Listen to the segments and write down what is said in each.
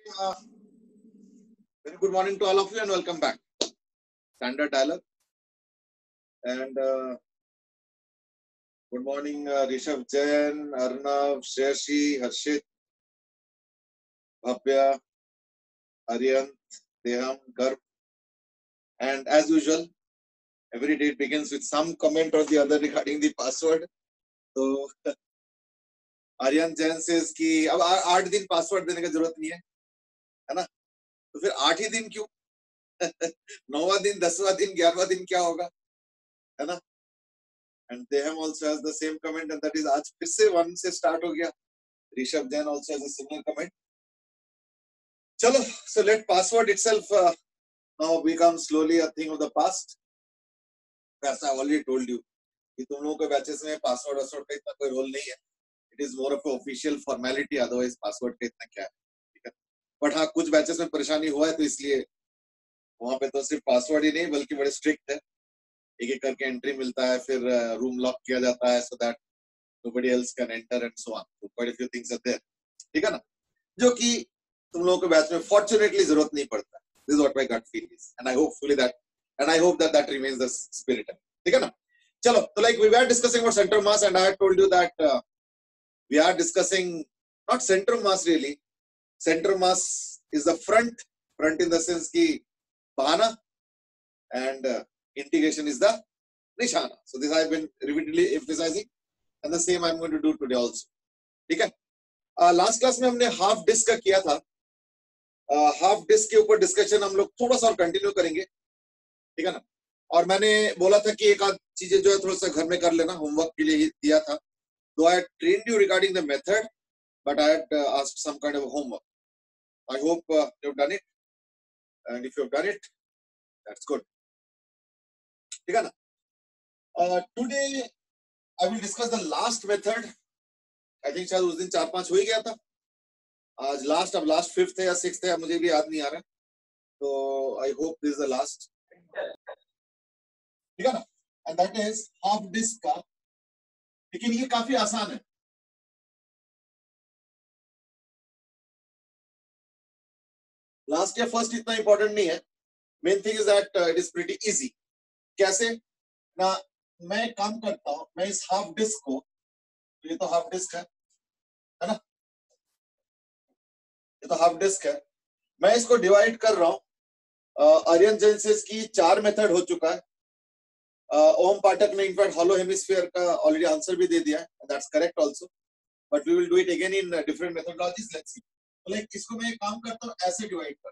Very good morning to all of you and welcome back. Standard Dialogue. And good morning, Rishabh Jain, Arnav, Shreyashi, Harshit, Bhavya, Aryan, Deham, Garb. And as usual, every day it begins with some comment or the other regarding the password. So Aryan Jain says कि अब 8 दिन password देने की जरूरत नहीं है ना? तो फिर 8 ही दिन क्यों? 9वां दिन, 10वां दिन, 11वां दिन क्या होगा? है ना? And Deham also has the same comment, and that is आज फिर से 1 से start हो गया. Rishabh Jain also has a similar comment. Chalo, so let password itself now become slowly a thing of the past. As I already told you, कि तुम लोगों के बैचेस में पासवर्ड वासवर्ड का इतना कोई रोल नहीं है. It is more of a official formality. Otherwise, password का इतना क्या है, ठीक है? But हाँ, कुछ बैचेस में परेशानी हुआ है तो इसलिए वहाँ पे तो सिर्फ पासवर्ड ही नहीं बल्कि बड़े स्ट्रिक्ट है. एक एक करके एंट्री मिलता है, फिर रूम लॉक किया जाता है so that nobody else can enter and so on. So quite a few things are there. ठीक है ना? जो कि तुम लोगों के बैच में fortunately जरूरत नहीं पड़ता. This is what my gut feel is, and I hope that remains the spirit. ठीक है ना? चलो, so like we were discussing about center mass, and I had told you that we are discussing not center mass really. Center mass is the front in the sense कि बहाना, and integration is the nishana. So this I have been repeatedly emphasizing, and the same I am going to do today also. ठीक है? Last class में हमने half disc का किया था. Half disc के ऊपर डिस्कशन हम लोग थोड़ा सा और कंटिन्यू करेंगे, ठीक है ना? और मैंने बोला था कि एक आध चीजें जो है थोड़ा सा घर में कर लेना, होमवर्क के लिए ही दिया था. Though I had trained you regarding the method, but I had asked some kind of homework. I hope you have done it, and if you have done it, that's good. ठीक है ना? Today I will discuss the last method. I think शायद उस दिन 4-5 हो ही गया था. आज लास्ट, अब लास्ट 5th है या 6th है, मुझे भी याद नहीं आ रहा है. तो I hope this is the last. ठीक है ना? And that is half disk का. लेकिन ये काफी आसान है. लास्ट या फर्स्ट इतना इंपॉर्टेंट नहीं है. Main thing is that it is pretty easy. कैसे ना? मैं काम करता हूं, मैं इस हाफ डिस्क को, ये तो हाफ डिस्क है ना? ये तो हाफ डिस्क है. मैं इसको डिवाइड कर रहा हूं. आर्यन जैन से इसकी 4 मेथड हो चुका है. ओम पाठक ने इनफैक्ट हॉलो हेमिस्फीयर का ऑलरेडी आंसर भी दे दिया है. That's correct also, but we will do it again in different methodologies. Let's see. तो लाइक इसको मैं काम करता हूं, ऐसे डिवाइड कर.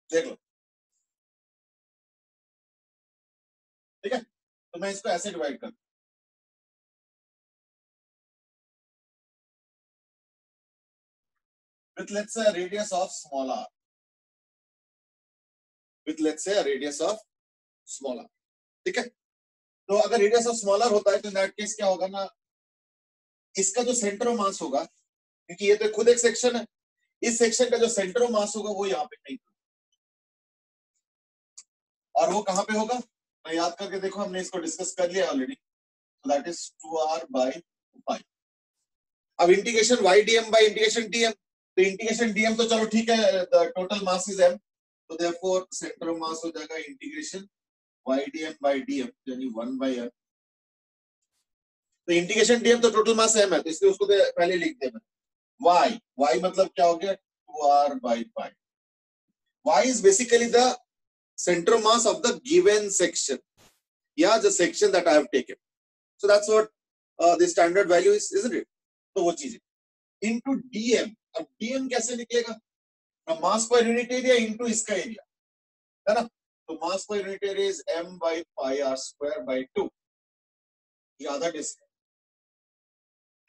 देख लो, ठीक है? तो मैं इसको ऐसे डिवाइड कर, with let's say a radius of small r, with let's say a radius of small r. ठीक है? तो अगर रेडियस ऑफ स्मॉल r होता है तो इन दैट केस क्या होगा ना, इसका जो सेंटर ऑफ मास होगा, क्योंकि ये तो खुद एक सेक्शन है, इस सेक्शन का जो सेंटर ऑफ मास होगा वो यहाँ पे कहीं, और वो कहां पे होगा? तो याद करके देखो, हमने इसको डिस्कस कर लिया already. so that is 2r by 5. अब integration y dm by integration dm, तो इंटीग्रेशन dm तो चलो ठीक है, the total mass is m, तो देयरफॉर सेंटर ऑफ मास हो जाएगा integration y dm by dm, यानी 1 by m. तो इंटीग्रेशन dm तो टोटल मास m है, तो इसलिए उसको पहले लिख दे. y मतलब क्या हो गया? 2r by 5. y is basically the center of mass of the given section, yeah, the section that I have taken. So that's what the standard value is, isn't it? तो वो चीज into dm. अब dm कैसे निकलेगा? Mass per unit area into इसका area, है ना? तो mass per unit area is m by pi r square by 2. ये आधा डिस्क है.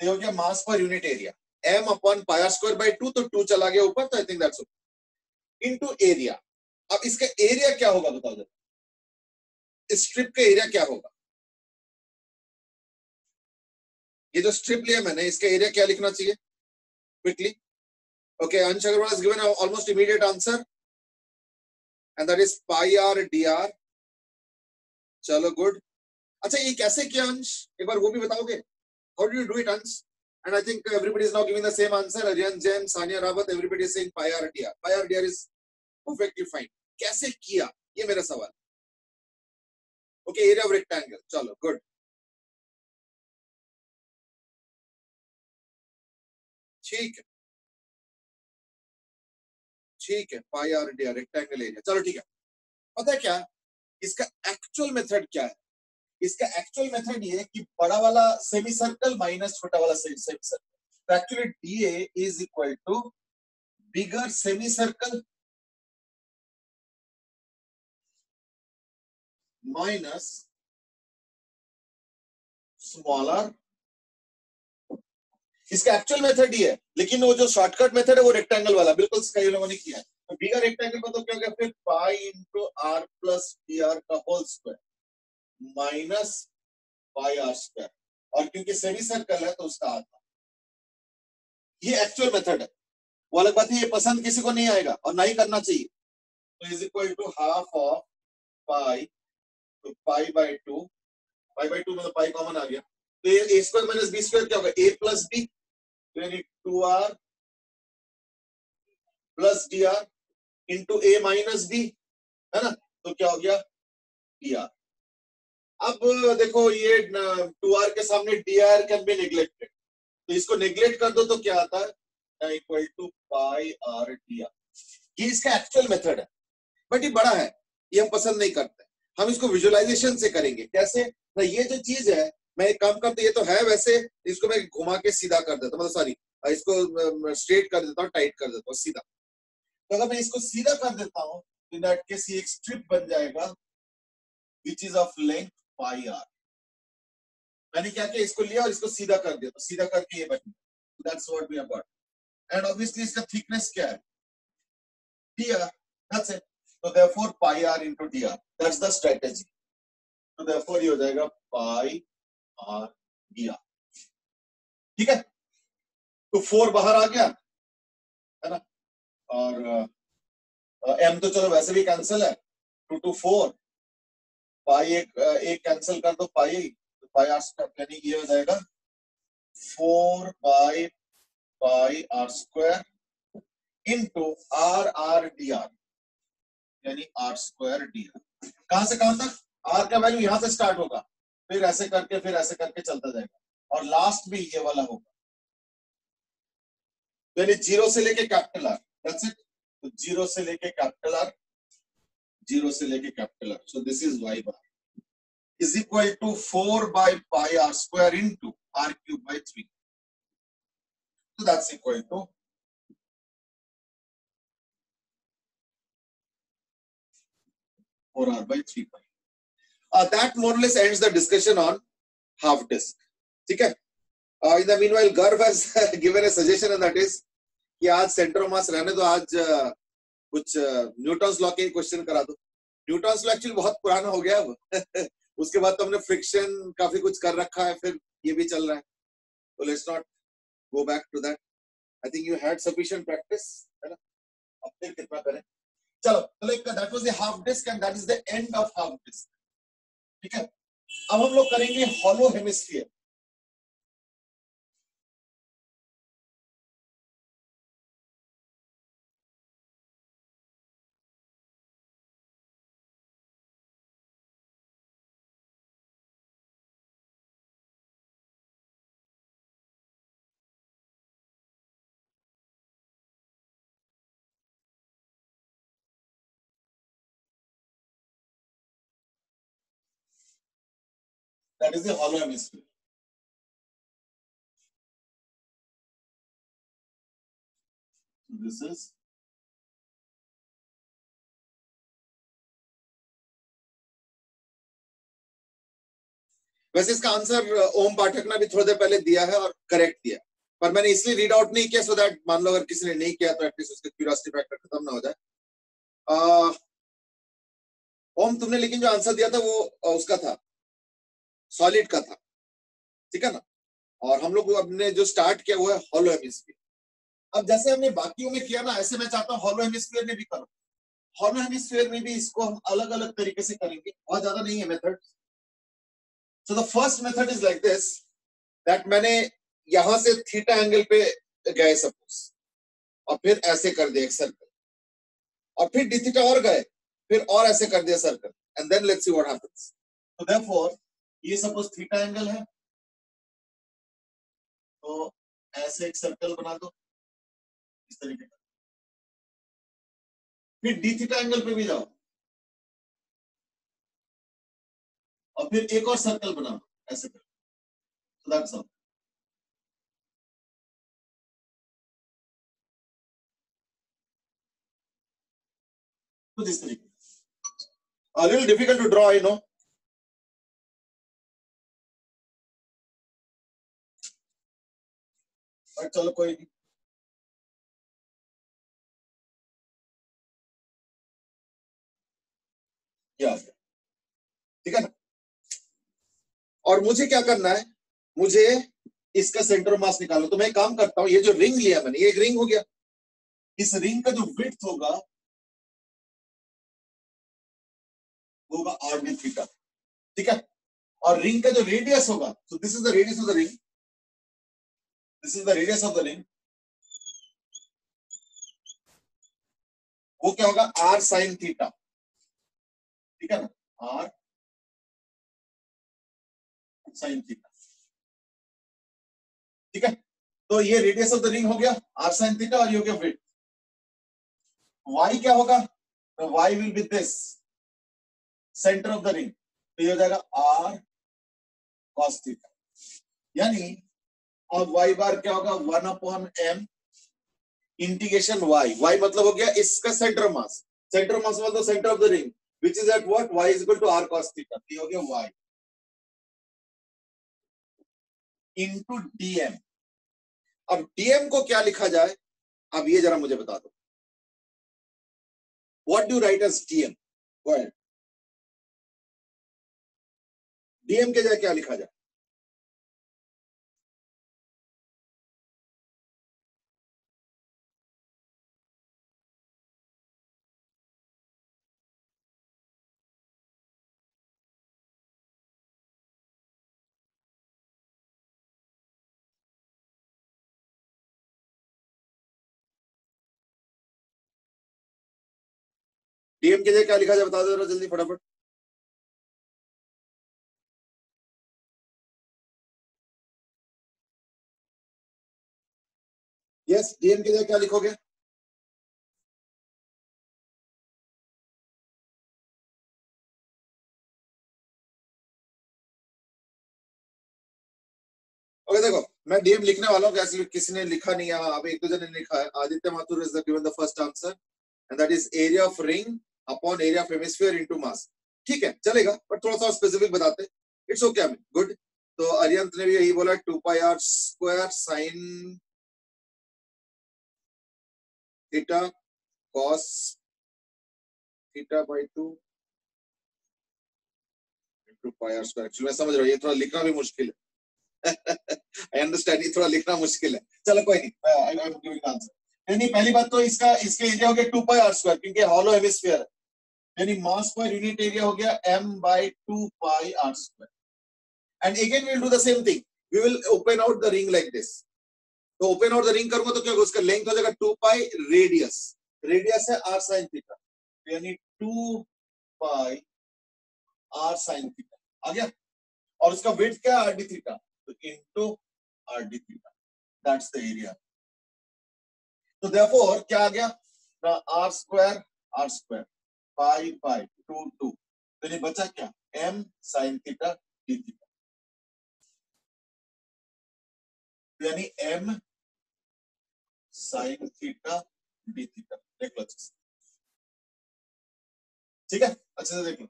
ये हो गया mass per unit area, m upon pi r square by 2. तो 2 चला गया ऊपर, तो आई think that's okay. into area. अब इसका एरिया क्या होगा बताओ जरा? इस स्ट्रिप का एरिया क्या होगा? ये जो स्ट्रिप लिया मैंने, इसका एरिया क्या लिखना चाहिए क्विकली? ओके, अंश Agarwal has given an almost immediate answer, and that is pi r dr. चलो गुड. अच्छा ये कैसे किया अंश, एक बार वो भी बताओगे? How do you do it अंश? And I think everybody is now giving the same answer. Aryan Jain, Sania Rawat, everybody is saying pi RDR. Pi RDR is perfectly fine. कैसे किया, ये मेरा सवाल. Okay, area of rectangle. चलो, good. ठीक है, ठीक है. Pi RDR, rectangle area. चलो ठीक है. पता है क्या? इसका एक्चुअल मेथड क्या है? इसका एक्चुअल मेथड ये है कि बड़ा वाला सेमी सर्कल माइनस छोटा वाला सेमी सर्कल. तो actually DA is equal to bigger semicircle minus smaller. इसका एक्चुअल मेथड ही है, लेकिन वो जो शॉर्टकट मेथड है वो रेक्टेंगल वाला बिल्कुल कई लोगों ने किया है. तो बिगर रेक्टेंगल का तो क्या हो गया फिर pi into r plus d r का whole square minus pi are square, और क्योंकि सेमी सर्कल है तो उसका आधा. ये एक्चुअल मेथड है. वो अलग बात है ये पसंद किसी को नहीं आएगा और ना ही करना चाहिए. तो is equal to half of pi, तो पाई बाय टू मतलब पाई कॉमन आ गया. तो ये a square minus b square क्या होगा, ए प्लस बी, यानी 2r plus d r into a minus b, है ना. तो क्या हो गया डी आर. अब देखो ये 2r के सामने D R can be neglected, तो इसको नेग्लेक्ट कर दो तो क्या आता है equal to pi R D R. ये इसका एक्चुअल मेथड है, बट ये बड़ा है, ये हम पसंद नहीं करते. हम इसको विजुअलाइजेशन से करेंगे. कैसे ना, ये जो चीज है मैं एक काम करता, ये तो है वैसे, इसको मैं घुमा के सीधा कर देता हूँ, मतलब सॉरी इसको स्ट्रेट कर देता हूँ, टाइट कर देता हूँ, सीधा. तो अगर मैं इसको सीधा कर देता हूँ तो इन दैट केस ये एक स्ट्रिप बन जाएगा which is of length pi R. मैंने क्या किया, इसको लिया और इसको सीधा कर दिया, तो सीधा करके ये बन गया. That's what we have got. And obviously इसका थिकनेस क्या है, dr. That's it. तो therefore pi r into dr, that's the strategy. तो देयरफॉर ये हो जाएगा पाई आर dr. ठीक है. तो 4 बाहर आ गया, है ना. और m तो चलो वैसे भी कैंसिल है, 2 to 4, पाई एक कैंसिल कर दो, पाई आर स्क्वायर, यानी ये हो जाएगा 4 by pi are square into R D R, यानी आर स्क्वायर डी आर. कहां से कहां तक, आर का वैल्यू यहां से स्टार्ट होगा, फिर ऐसे करके चलता जाएगा, और लास्ट भी ये वाला होगा, यानी जीरो से लेके कैपिटल आर. That's it. तो जीरो से लेके कैपिटल आर, जीरो से लेके capital R. So this is Y bar is equal to 4 by pi r square into r cube by 3. So that's equal to 4r by 3 pi. That more or less ends the discussion on half disk. ठीक है. In the meanwhile, Garv has given a suggestion, and that is कि आज centre of मास रहने दो, आज कुछ Newton's law के question करा दो. न्यूटन्स लॉ एक्चुअली बहुत पुराना हो गया अब. उसके बाद तो हमने फ्रिक्शन काफी कुछ कर रखा है, फिर ये भी चल रहा है. तो let's not go back to that. I think you had sufficient practice, है ना. अब फिर कितना करें. चलो, तो like that was the half disk and that is the end of half disk. ठीक है. अब हम लोग करेंगे hollow hemisphere. That is the hollow hemisphere. So this is वैसे इसका आंसर ओम पाठक ने भी थोड़ी देर पहले दिया है और करेक्ट दिया, पर मैंने इसलिए रीड आउट नहीं किया सो दैट मान लो अगर किसी ने नहीं किया तो एटलीस्ट उसके क्यूरियोसिटी फैक्टर खत्म ना हो जाए. ओम तुमने लेकिन जो आंसर दिया था वो उसका था, सॉलिड का था. ठीक है ना. और हम लोग अपने जो स्टार्ट किया वो है हॉलो हेमिस्फीयर. अब जैसे हमने बाकियों में किया ना, ऐसे मैं चाहता हूँ हॉलो हेमिस्फीयर में भी करो. हॉलो हेमिस्फीयर में भी इसको हम अलग अलग तरीके से करेंगे, बहुत ज्यादा नहीं है method. So the first method is like this, that मैंने यहां से थीटा एंगल पे गए सपोज, और फिर ऐसे कर दिया एक सर्कल, और फिर डी थीटा और गए, फिर और ऐसे कर दिया circle, and then let's see what happens. तो देयरफॉर ये सपोज थीटा एंगल है, तो ऐसे एक सर्कल बना दो इस तरीके का, फिर डी थीटा एंगल पे भी जाओ और फिर एक और सर्कल बना दो ऐसे कर. So that's all. तो इस तरीके, a little difficult to draw, I know. But चलो कोई नहीं. ठीक है ना. और मुझे क्या करना है, मुझे इसका सेंटर ऑफ मास निकालो. तो मैं काम करता हूं, ये जो रिंग लिया मैंने, ये एक रिंग हो गया. इस रिंग का जो विड्थ होगा वो होगा आर डी थीटा. ठीक है. और रिंग का जो रेडियस होगा, सो this is the radius of the ring, this is the radius of the ring, वो क्या होगा, आर साइन थीटा. ठीक है ना, आर साइन थीटा. ठीक है. तो ये रेडियस ऑफ द रिंग हो गया आर साइन थीटा, और ये हो गया विड्थ. वाई क्या होगा, तो Y will be this centre of the ring, तो ये हो जाएगा आर कॉस थीटा. यानी अब वाई बार क्या होगा, 1/m इंटीग्रेशन वाई. वाई मतलब हो गया इसका centre of mass, centre of mass मतलब centre of the ring, which is at what, y is equal to r cos theta. ये हो गया y इनटू dm. अब dm को क्या लिखा जाए, अब ये जरा मुझे बता दो. What do write as dm? Go ahead. dm के जगह क्या लिखा जाए? dm के जगह क्या लिखा जाए, बता दो जरा जल्दी फटाफट. यस, dm के जगह क्या लिखोगे? ओके देखो, मैं डीएम लिखने वाला हूँ, कैसे किसी ने लिखा नहीं है. अब एक दो जन ने लिखा है. Aditya Mathur is given the first answer, and that is area of ring upon area of hemisphere into mass. ठीक है, चलेगा, पर थोड़ा सा स्पेसिफिक बताते. It's okay, I mean good. तो अरियंत ने भी यही बोला, 2πr² sine theta cos theta by 2 into πr². Actually मैं समझ रहा हूँ, ये थोड़ा लिखना भी मुश्किल है. आई अंडरस्टैंड, ये थोड़ा लिखना मुश्किल है. चलो कोई नहीं, आई एम गिविंग आंसर. नहीं, पहली बात तो इसका एरिया हो गया 2πr², क्योंकि हॉलो हेमिस्फीयर है. यानी मास पर यूनिट एरिया हो गया m/2πr². And again we will do the same thing, we will open out the ring like this. तो ओपन आउट द रिंग करूंगा तो क्या होगा, उसका लेंथ हो जाएगा 2π, रेडियस, रेडियस है r sin थीटा, यानी 2π r sin थीटा आ गया. और उसका विड्थ क्या है, r d थीटा, तो into r d theta, that's the area. तो देयरफॉर क्या आ गया, r² पाई 2 तो ये बचा क्या, m sin theta d theta, यानी m sin theta d theta. देख लो अच्छे से. ठीक है, अच्छे से देख लो.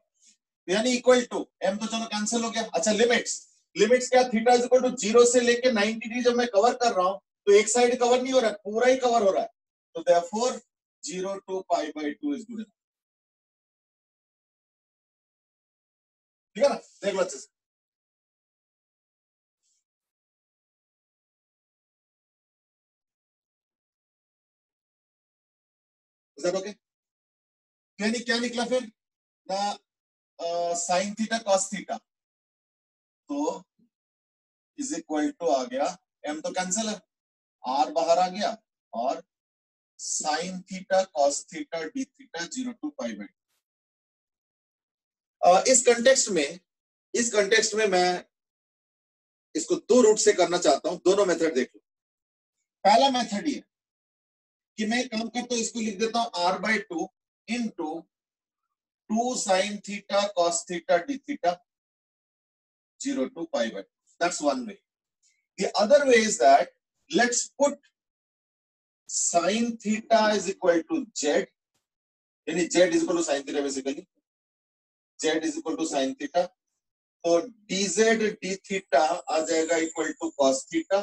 यानी इक्वल टू m, तो चलो कैंसिल हो गया. अच्छा, लिमिट्स, लिमिट्स क्या, थीटा इज इक्वल टू 0 से लेके 90 डिग्री जब मैं कवर कर रहा हूं, तो एक साइड कवर नहीं हो रहा है, पूरा ही कवर हो रहा है. तो देयरफॉर 0 to π/2 इज गुड. ठीक है ना, देख लो अच्छे से. Is that okay? यानी क्या निकला फिर, ना साइन थीटा कॉस थीटा, तो इज इक्वल टू आ गया, m तो कैंसिल है, r बाहर आ गया, और sine theta cos theta d theta 0 to pi by. इस कंटेक्स्ट में मैं इसको दो रूट से करना चाहता हूं, दोनों मेथड देख लो। पहला मेथड ये कि मैं काम करता हूं, इसको लिख देता हूं r by 2 into 2 sine theta cos theta d theta 0 to pi by. That's one way. The other way is that let's put sin theta is equal to z, यानी z is equal to sin theta basically, z is equal to sin theta, तो dz d theta आ जाएगा equal to cos theta,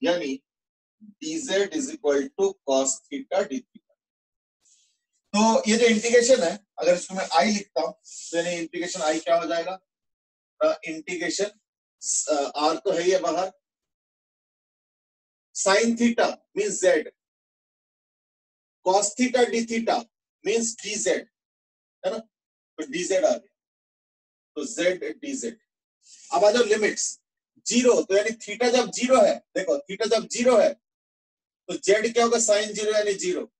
यानी dz is equal to cos theta d theta। तो ये जो integration है, अगर इसको मैं i लिखता हूं तो यानी इंटीग्रेशन i क्या हो जाएगा, इंटीग्रेशन r तो है ये बाहर, sin theta means z, cos theta d theta means dz, है ना, तो dz आ गया, तो z dz। अब आ जाओ लिमिट्स, जीरो, तो यानी थीटा जब जीरो है, देखो थीटा जब जीरो है तो z क्या होगा, साइन जीरो यानी जीरो,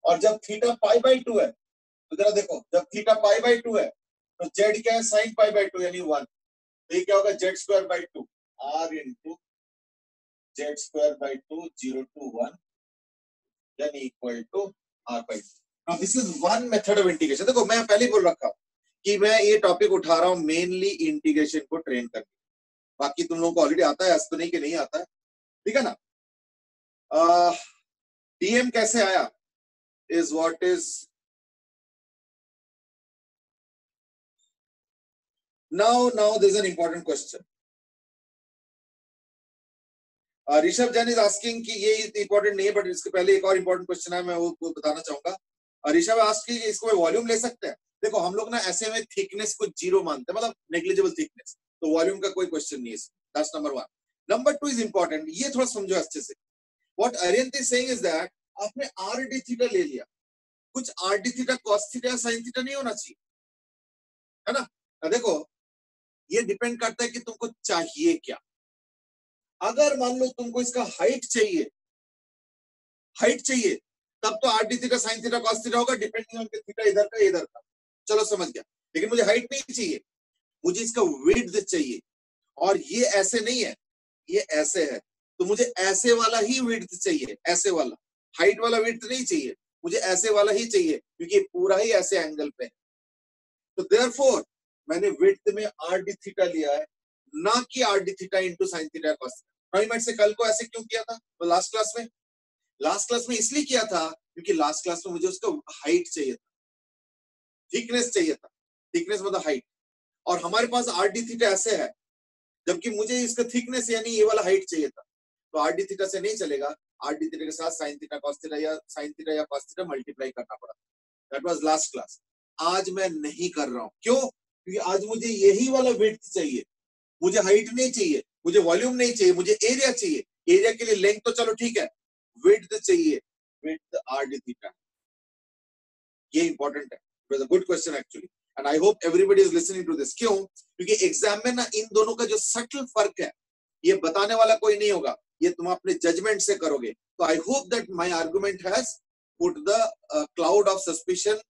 और जब थीटा पाई बाई 2 है तो जरा देखो, जब थीटा पाई बाई 2 है तो z क्या है, साइन पाई बाई 2 यानी 1, तो ये क्या होगा, z square by 2 r into z square by 2 0 to 1 यानी equal to r by 2। Now this is one method of integration. देखो मैं पहले ही बोल रखा कि मैं ये टॉपिक उठा रहा हूं मेनली इंटीग्रेशन को ट्रेन करने, बाकी तुम लोगों को ऑलरेडी आता है, ऐसा तो नहीं कि नहीं आता है, ठीक है ना। डीएम कैसे आया is what is now this is an important question. Rishabh Jain is asking कि ये इंपॉर्टेंट नहीं है, बट इसके पहले एक और इंपॉर्टेंट क्वेश्चन है, मैं वो बताना चाहूंगा। ऋषभ आस्किंग इसको वॉल्यूम ले सकते हैं। देखो हम लोग ना ऐसे में थिकनेस को जीरो मानते हैं, मतलब नेग्लिजिबल थिकनेस, तो वॉल्यूम का कोई क्वेश्चन नहीं है। That's number 1। Number 2 is important, ये थोड़ा समझो अच्छे से। What अरियंत is saying is that आपने आर डी थीटा ले लिया, कुछ R D theta cos theta sine theta नहीं होना चाहिए, है ना। देखो ये डिपेंड करता है कि तुमको चाहिए क्या। अगर मान लो तुमको इसका हाइट चाहिए तब तो R D theta sine theta cos theta होगा, डिपेंडिंग ऑन थीटा इधर का इधर का, चलो समझ गया। लेकिन मुझे हाइट नहीं चाहिए, मुझे इसका विड्थ चाहिए, और ये ऐसे नहीं है, ये ऐसे है, तो मुझे ऐसे वाला ही विड्थ चाहिए, ऐसे वाला, हाइट वाला विड्थ नहीं चाहिए, मुझे ऐसे वाला ही चाहिए, क्योंकि पूरा ही ऐसे एंगल पे है। तो देयरफॉर मैंने विड्थ में आर डी थीटा लिया है, ना कि R D theta into sine theta cos theta. से कल को ऐसे क्यों किया था, तो लास्ट क्लास में इसलिए किया था क्योंकि लास्ट क्लास में मुझे उसका हाइट चाहिए था, थिकनेस चाहिए था, थिकनेस मतलब हाइट, और हमारे पास आर डी थीटा ऐसे है, जबकि मुझे इसका थिकनेस यानी ये वाला हाइट चाहिए था, तो आर डी थीटा से नहीं चलेगा, आर डी थीटा के साथ साइन थीटा कॉस थीटा या साइन थीटा या कॉस थीटा मल्टीप्लाई करना पड़ा। That was last class. आज मैं नहीं कर रहा हूं, क्यों, क्योंकि आज मुझे यही वाला विड्थ चाहिए, मुझे हाइट नहीं चाहिए, मुझे वॉल्यूम नहीं चाहिए, मुझे एरिया चाहिए। एरिया के लिए लेंथ तो चलो ठीक है, विड्थ चाहिए, विड्थ आर डी थीटा। ये इंपॉर्टेंट है, it was a good question actually, and I hope everybody is listening to this. क्यों, क्योंकि एग्जाम में ना इन दोनों का जो सटल फर्क है ये बताने वाला कोई नहीं होगा, ये तुम अपने जजमेंट से करोगे। तो I hope that my argument has put the cloud of suspicion,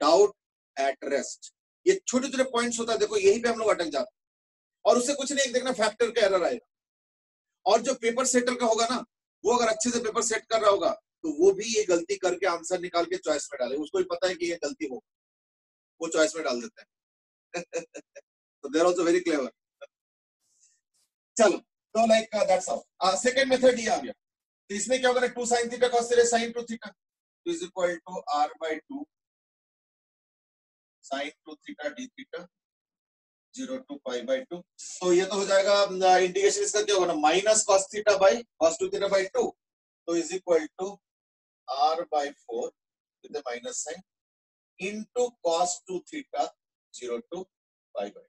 doubt at rest. ये छोटे छोटे पॉइंट्स होता है, देखो यही पे हम लोग अटक जाते हैं, और उससे कुछ नहीं, देखना फैक्टर का एरर आएगा। और जो पेपर सेटर का होगा ना, वो अगर अच्छे से पेपर सेट कर रहा होगा तो वो भी ये गलती करके आंसर निकाल के चॉइस में डाले, उसको भी पता है कि ये गलती हो, वो चॉइस में डाल देते हैं। तो they are also very clever. चलो, तो like that's how. Second method ये आ गया, तो इसमें क्या होगा, 2 sin theta cos theta sin 2 theta is equal to r by 2 sin 2 theta d theta 0 to pi by 2। तो ये तो हो जाएगा इंटीग्रेशन, इसका क्या होगा ना, minus cos theta by cos 2 theta by 2, तो is equal to r by 4 with the minus sine into cos 2 theta 0 to pi by.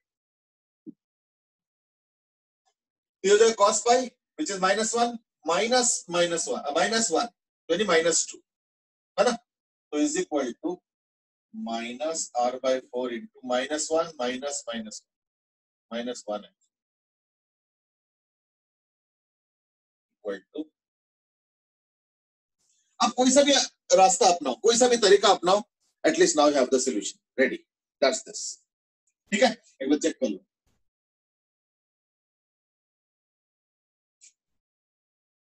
ये हो जाएगा cos पाई which is -1 -1 यानी -2, है ना, तो is equal to minus r by 4 into -1 -1 है, equal to, अब कोई सा भी रास्ता अपनाओ, कोई सा भी तरीका अपनाओ, at least now you have the solution ready, that's this. ठीक है, एक बार चेक कर लो।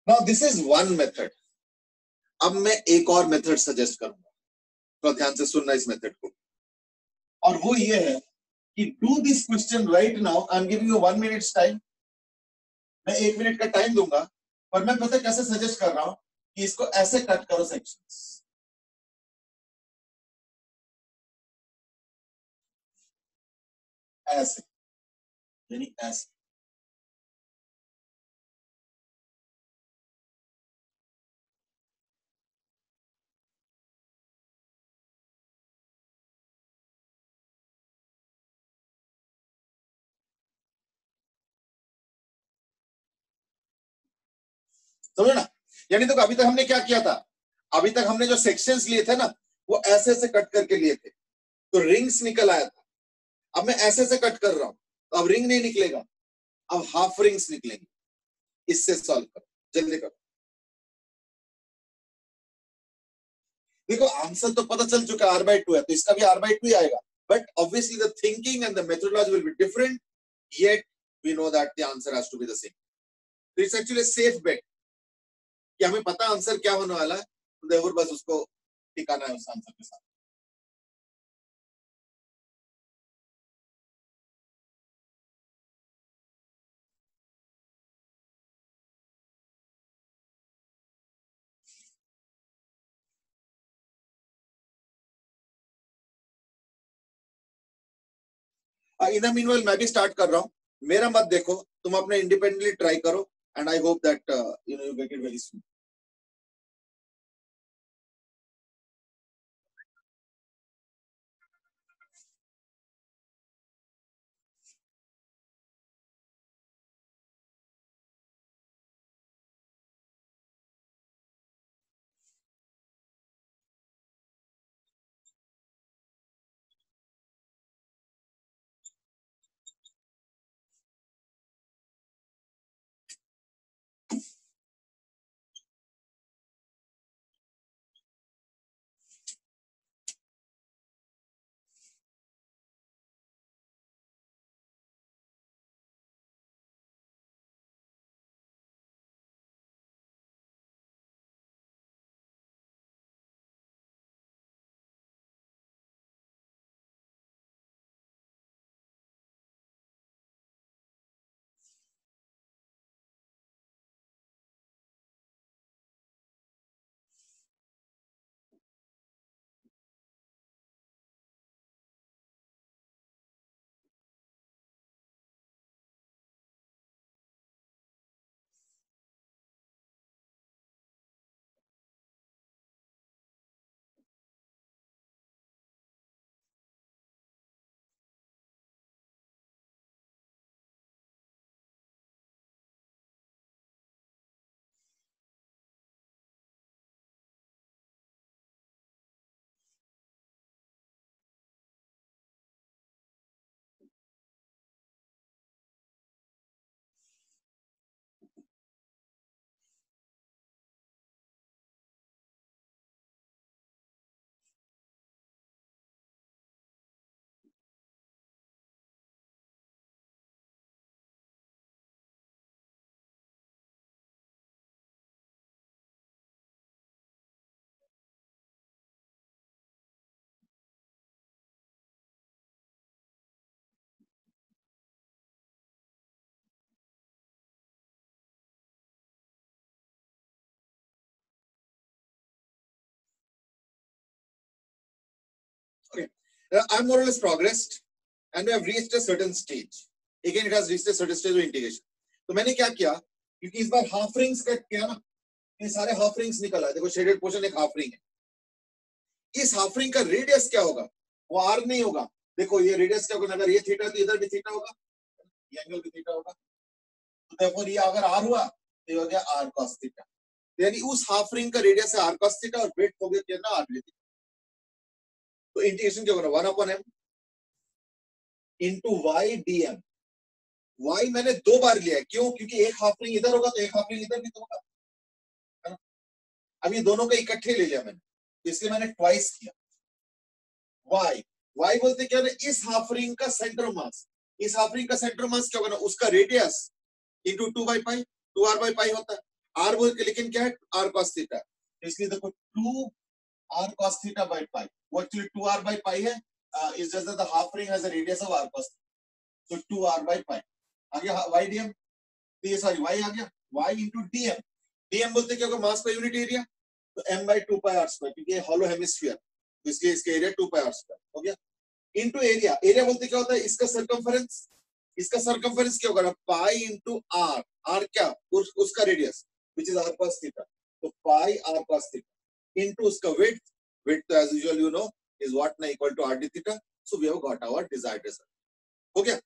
Now this is one method. अब मैं एक और मेथड सजेस्ट करूंगा, तो ध्यान से सुनना इस मेथड को, और वो ये है कि do this question right now. I am giving you 1 minute time, मैं 1 मिनट का टाइम दूंगा, पर मैं पता कैसे सजेस्ट कर रहा हूं कि इसको ऐसे कट करो सेक्शंस, ऐसे, यानी ऐसे। समझो ना, यानी तो अभी तक हमने क्या किया था, अभी तक हमने जो सेक्शंस लिए थे ना, वो ऐसे ऐसे कट करके लिए थे, तो रिंग्स निकल आया था। अब मैं ऐसे ऐसे कट कर रहा हूं, तो अब रिंग नहीं निकलेगा, अब हाफ रिंग्स निकलेंगे। इससे सॉल्व करो, जल्दी करो। देखो आंसर तो पता चल चुका है, r/2 है, तो इसका भी r/2 ही आएगा, but obviously the thinking and the methodology will be different, yet we know that the answer has to be the same. तो इट्स एक्चुअली सेफ बेट कि हमें पता आंसर क्या होने वाला है, तो देवर बस उसको टिकाना है उस आंसर के साथ। इन द मीनवाइल मैं भी स्टार्ट कर रहा हूँ, मेरा मत देखो, तुम अपने इंडिपेंडेंटली ट्राई करो, and I hope that you know you get it very soon. Okay. I'm more or less progressed and we have reached a certain stage. Again, it has reached a certain stage of integration. तो मैंने क्या किया, क्योंकि इस बार half rings cut किया ना, ये सारे हाफ रिंग्स निकल आए। देखो शेडेड पोर्शन एक हाफ रिंग है। इस हाफ रिंग का रेडियस क्या होगा, वो आर नहीं होगा। देखो ये रेडियस क्या होगा, अगर ये थीटा तो इधर भी थीटा होगा, ये एंगल भी थीटा होगा, तो देखो ये अगर आर हुआ तो ये हो गया आर कॉस थीटा, यानी उस हाफ रिंग का रेडियस है आर कॉस थीटा और ब्रेड्थ हो गया कितना, आर थीटा। तो इंटीग्रेशन क्या होगा, 1/m into y dm, y मैंने 2 बार लिया है, क्यों? क्योंकि एक हाफ रिंग इधर होगा तो एक हाफ रिंग इधर भी तो होगा, है ना? अब ये दोनों को इकट्ठे ले लिया मैंने, इसलिए मैंने ट्वाइस किया। y बोलते क्या है? इस हाफ रिंग का सेंटर मास, इस हाफ रिंग का सेंटर मास क्या होगा ना, उसका रेडियस इंटू 2/पाई, 2r/पाई होता है। r बोल के लेकिन क्या है? r cos थीटा, इसलिए देखो 2r cos theta by pi, वो एक्चुअली 2r/पाई है, is just that the half ring has a radius of r cos, so 2r/पाई आ गया y dm, तो ये सॉरी y आ गया y इंटू dm, dm बोलते क्या होगा? मास पर यूनिट एरिया, तो m/2πr², क्योंकि ये हॉलो हेमिस्फीयर, तो इसलिए इसका एरिया 2πr² हो गया, इंटू एरिया, एरिया बोलते क्या होता है? इसका सरकमफेरेंस, इसका सरकमफेरेंस क्या होगा? पाई इंटू आर, आर क्या? उसका radius which is r cos theta, तो pi r cos theta into उसका विड्थ, विड्थ तो as usual you know is what ना, equal to r d theta, so we have got our desired result. हो गया।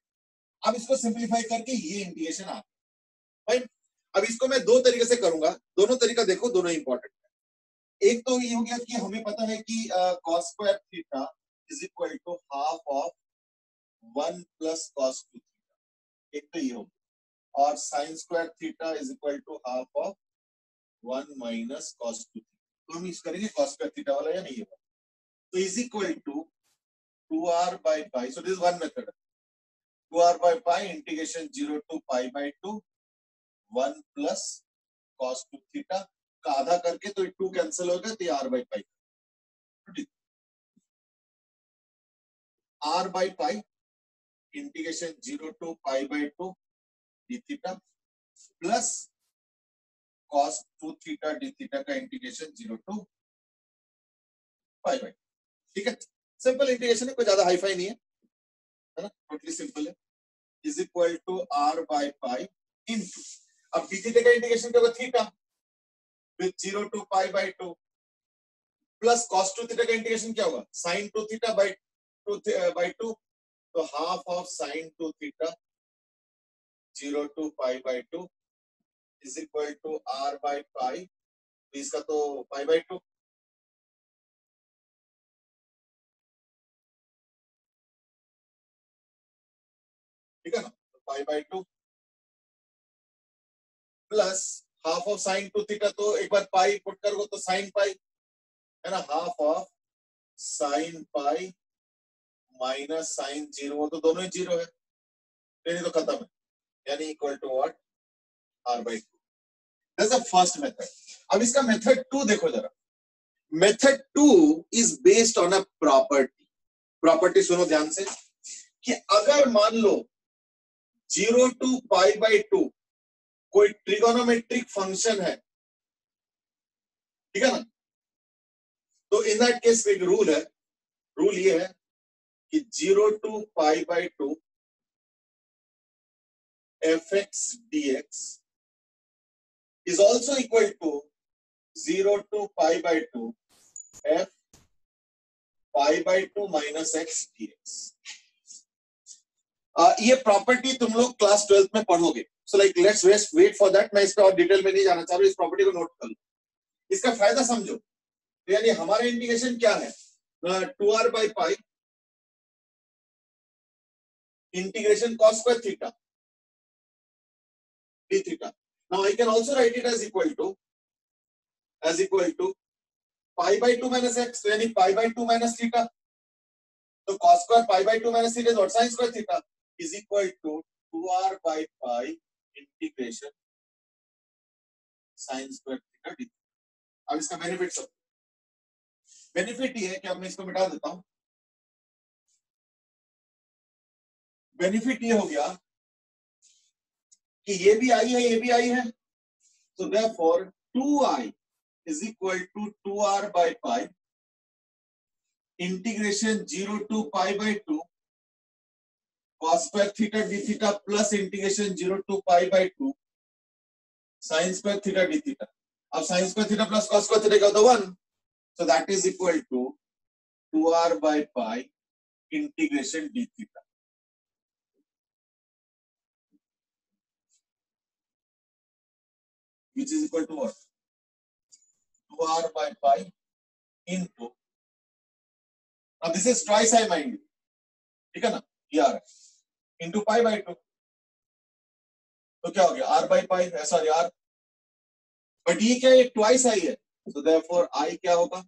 अब इसको simplify करके ये इंटीग्रेशन आ गया। अब इसको मैं दो तरीके से करूंगा, दोनों तरीका देखो, दोनों इंपॉर्टेंट है। एक तो ये हो गया कि हमें पता है कि cos square theta is equal to half of 1 plus cos 2 theta, एक तो ये हो गया, और sin square theta is equal to half of 1 minus cos 2 theta, तो हम यूज करेंगे cos स्क्वायर थीटा वाला या नहीं होगा, तो इज इक्वल टू 2r/पाई, so this is one method, 2r/पाई integration 0 to pi by 2 1 plus cos 2 theta का आधा करके, तो 2 कैंसिल हो गया, तो ये r/पाई, r/पाई integration 0 to pi by 2 d theta plus cos 2 theta d theta का इंटीग्रेशन 0 टू पाई बाय, ठीक है, सिंपल इंटीग्रेशन है, कोई ज्यादा हाईफाई नहीं है ना, टोटली सिंपल है, इज इक्वल टू r/पाई इनटू, अब d थीटा का इंटीग्रेशन क्या होगा? Theta with 0 to pi by 2 plus cos 2 theta का इंटीग्रेशन क्या होगा? sin 2 थीटा बाय 2, तो half of sin 2 theta 0 to pi by 2 is equal to r/पाई, तो इसका तो पाई बाय 2, ठीक है ना, तो pi by 2 plus half of sin 2 theta, तो एक बार पाई पुट करोगे तो sin पाई, है ना, half of sin pi minus sin 0, तो दोनों ही 0 है, नहीं तो खत्म है, यानी equal to what? r/2, that's the first method. अब इसका मेथड 2 देखो जरा, method 2 is based on a property, property सुनो ध्यान से, कि अगर मान लो 0 टू पाई बाय 2 कोई ट्रिगोनोमेट्रिक फंक्शन है, ठीक है ना, तो इन दैट केस एक रूल है, रूल ये है कि 0 to pi by 2 fx dx is also equal to 0 to pi by 2 f pi by 2 minus x dx। ये प्रॉपर्टी तुम लोग क्लास 12th में पढ़ोगे, so like let's wait for that, मैं इस पर और डिटेल में नहीं जाना चाह रहा हूं, इस प्रॉपर्टी को नोट कर लो, इसका फायदा समझो, तो यानी हमारा इंटीग्रेशन क्या है? 2r/पाई integration cos square theta d theta, now I can also write it as equal to pi by 2 minus x, यानी पाई बाय 2 माइनस थीटा, तो cos square pi by 2 minus theta और sin square theta is equal to 2r/पाई integration sin square theta d। अब इसका benefit सब, benefit ये है कि अब मैं इसको मिटा देता हूं, बेनिफिट ये हो गया कि ये भी आई है, ये भी आई है, so therefore 2i is equal to 2r/पाई integration 0 to pi by 2 cos square theta d theta plus integration 0 to pi by 2 sin square theta d theta. अब sin square theta plus cos square theta क्या होता है? 1, so that is equal to 2r/पाई integration d theta, which is equal to what? 2r/पाई into, now this is twice I mind you, ठीक है ना, ये आ रहा है, into पाई बाय 2, तो क्या हो गया r by pi, sorry r, but ये क्या, ये ट्वाइस आई है, so therefore I क्या होगा,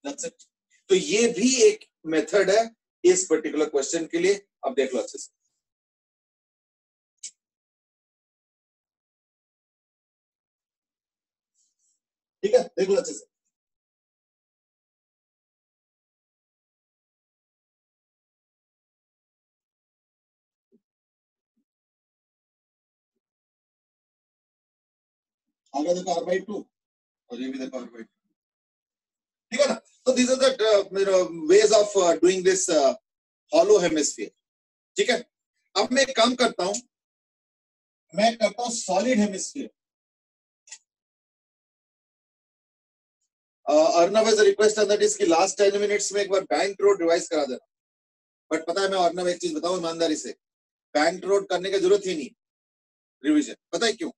that's it. तो ये भी एक मेथड है इस पर्टिकुलर क्वेश्चन के लिए. अब देख लो अच्छे से, ठीक है, देख लो अच्छे से. आगे देखो r by 2 और ये भी देखो r by 2, ठीक है ना. तो these are the ways of doing this hollow hemisphere. ठीक है. अब मैं एक काम करता हूं, मैं करता हूं solid hemisphere. Arnav has a request on that, इसकी लास्ट 10 मिनट्स में एक बार बैंक रोड रिवाइज करा देना. बट पता है, मैं अर्नव एक चीज बताऊं ईमानदारी से, बैंक रोड करने की जरूरत ही नहीं रिवीजन. पता है क्यों?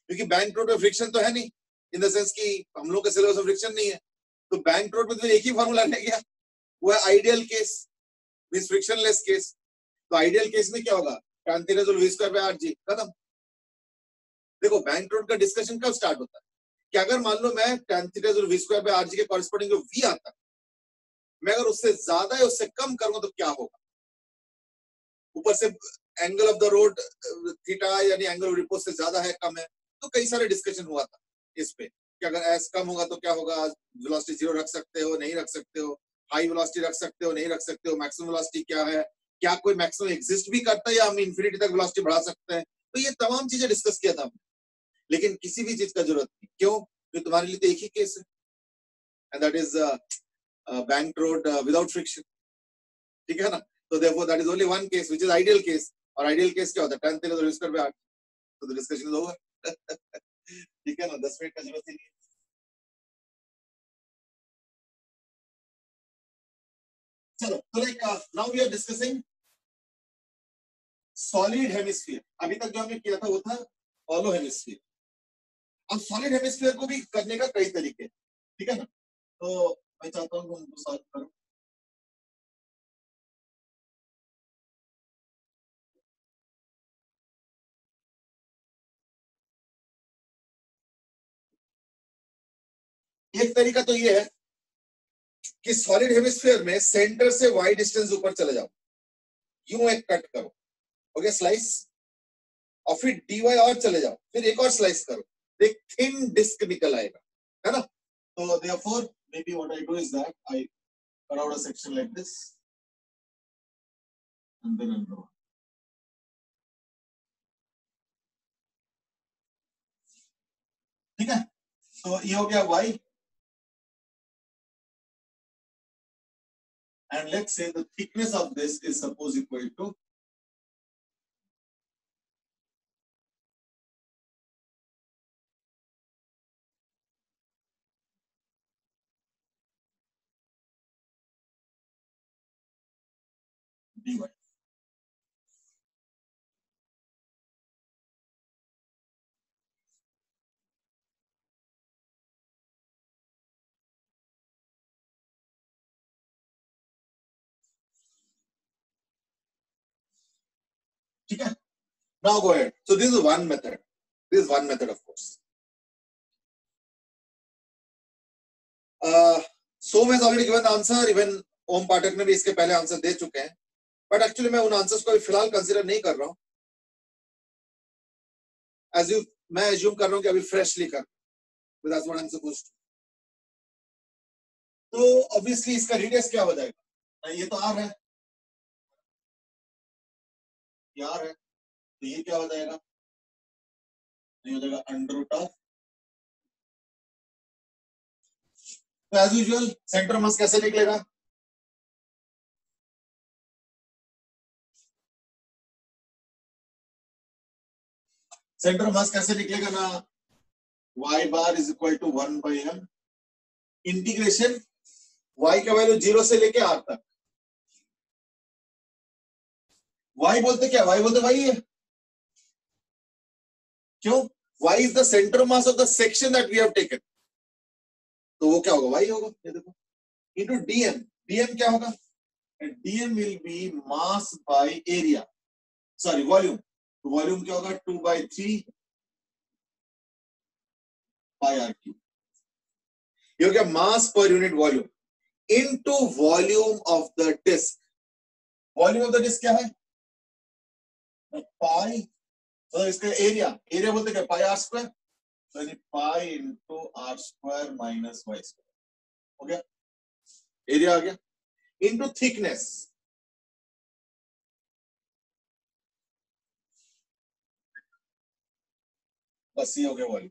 क्योंकि बैंक रोड में फ्रिक्शन तो है नहीं, इन द सेंस कि हम लोग के सिलेबस में फ्रिक्शन नहीं है. तो बैंक रोड में तो एक ही फॉर्मूला रह गया, वो है ideal case, means frictionless case. तो आइडियल केस में क्या होगा, tan theta v square by rg, खत्म. देखो बैंक रोड का डिस्कशन कब स्टार्ट होता है कि अगर मान लो मैं tan theta v square by rg के कॉरेस्पॉन्डिंग जो v आता है, मैं अगर उससे ज्यादा या उससे कम करूंगा तो क्या होगा. ऊपर से angle of the road theta यानी एंगल ऑफ रिपोज से ज्यादा है कम है, तो कई सारे डिस्कशन हुआ था इस पे कि अगर एस कम होगा तो क्या होगा, वेलोसिटी जीरो रख सकते हो नहीं रख सकते हो, हाई वेलोसिटी रख सकते हो नहीं रख सकते हो, मैक्सिमम वेलोसिटी क्या है, क्या कोई मैक्सिमम एग्जिस्ट भी करता है या हम इन्फिनिटी तक वेलोसिटी बढ़ा सकते हैं. तो ये तमाम चीजें डिस्कस किया था हमने, लेकिन किसी भी चीज का जरूरत नहीं. क्यों? क्योंकि तुम्हारे लिए तो एक ही केस है, and that is bank road without friction. ठीक है ना. तो therefore that is only one case which is ideal case, और ideal case क्या होता है, tan theta v square by r. तो the discussion is over. ठीक है ना, 10 मिनट का जरूरत ही नहीं. चलो, तो like now we are discussing solid hemisphere. अभी तक जो हमने किया था वो था हॉलो हेमिस्फीयर. अब सॉलिड हेमिस्फीयर को भी करने का कई तरीके, ठीक है ना. तो मैं चाहता हूँ कि उनको सॉल्व करो. एक तरीका तो ये है कि सॉलिड हेमिस्फीयर में सेंटर से वाई डिस्टेंस ऊपर चले जाओ, यूं एक कट करो, ओके, स्लाइस, और फिर dy और चले जाओ, फिर एक और स्लाइस करो, एक थिन डिस्क निकल आएगा, है ना. तो therefore maybe what I do is that I cut out a section like this and then I'll draw. ठीक है. तो ये हो गया y, and let's say the thickness of this is suppose equal to dy. ठीक है. Now go ahead. So this is one method. This is one method, of course. Som has already given the answer. Even ओम पाठक ने भी इसके पहले answer दे चुके हैं, but actually मैं उन आंसर्स को फिलहाल कंसीडर नहीं कर रहा हूं. मैं एज्यूम कर रहा हूं कि अभी फ्रेशली कर, that's what I'm supposed to. तो ऑब्वियसली इसका रेडियस क्या हो जाएगा, ये तो आर है, ये आर है, तो ये क्या हो जाएगा, ये हो जाएगा अंडर रूट ऑफ. तो एज यूजुअल सेंटर मास कैसे निकलेगा, सेंटर मास कैसे निकलेगा ना, y bar is equal to 1 by m integration y का वैल्यू 0 से लेके r तक. y बोलते क्या, y बोलते y है. क्यों? y is the centre mass of the section that we have taken. तो वो क्या होगा, y होगा, ये देखो, इनटू dm. dm क्या होगा, and dm will be mass by area, sorry volume. तो वॉल्यूम क्या होगा 2/3 by r cube. ये हो गया mass per unit volume into volume of the disc. Volume of the disc क्या है पाई, तो इसका एरिया, एरिया बोलते क्या पाई आर स्क्वायर, तो यानी pi into r square minus y square हो गया, एरिया आ गया, इनटू थिकनेस. बस ये हो गया वॉल्यूम.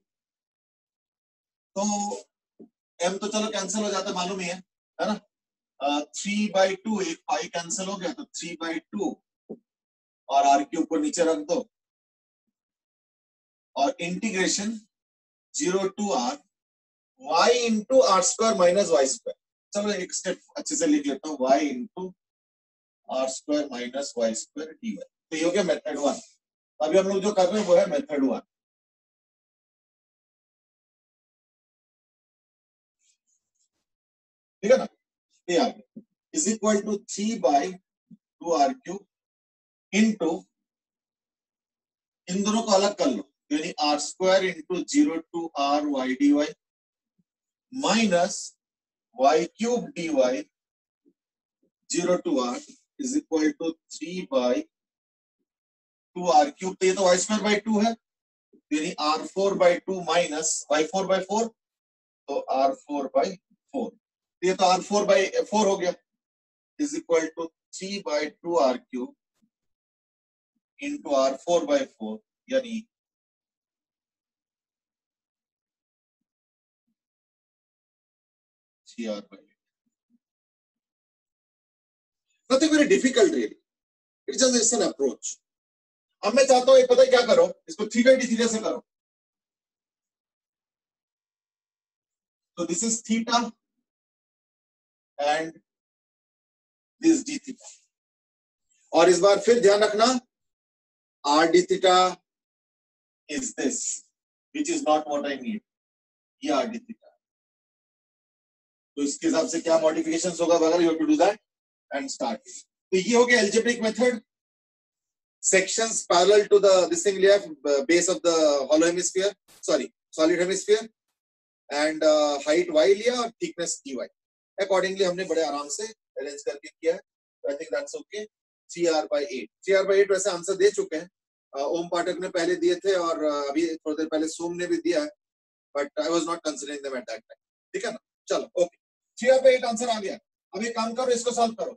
तो m तो चलो कैंसिल हो जाता है मालूम ही है ना. 3/2 एक पाई कैंसिल हो गया तो 3/2 और आर के ऊपर नीचे रख दो और integration 0 to r y into r square minus y square. चलो एक स्टेप अच्छे से लिख लेता हूँ, y into r square minus y square dy. तो ये हो गया मेथड 1. अभी हम लोग जो कर रहे हैं वो है मेथड 1. ठीक है ना. ये आ गया is equal to 3/2 r cube into, इन दोनों को अलग कर लो यानी are square into 0 to r y dy minus y cube dy 0 to r is equal to 3/2 r cube. तो ये तो y स्क्वायर बाई 2 है यानी r4/2 माइनस y4/4 तो r4/4. ये तो r4/4 हो गया is equal to 3/2 r cube into r4/4 यानी r/8. Nothing very difficult really. It's just an approach. अब मैं चाहता हूं एक पता है क्या करो, इसको थीटा डी थीटा से करो. तो this is theta and this d theta. और इस बार फिर ध्यान रखना r D theta is this which is not what I need. ये आर डी थीटा. तो इसके हिसाब से क्या मॉडिफिकेशंस होगा वगैरह, you have to do that and start. तो ये हो गया algebraic method. Sections parallel to the this thing लिया base of the hollow hemisphere, sorry solid hemisphere, and height y लिया और thickness dy. Accordingly हमने बड़े आराम से arrange करके किया है. I think that's okay. 3r/8. 3r/8 वैसे आंसर दे चुके हैं. ओम पाठक ने पहले दिए थे और अभी थोड़ी देर पहले सोम ने भी दिया है, but I was not considering them at that time. ठीक है ना. चलो ओके, 3r/8 आंसर आ गया. अब एक काम करो, इसको सॉल्व करो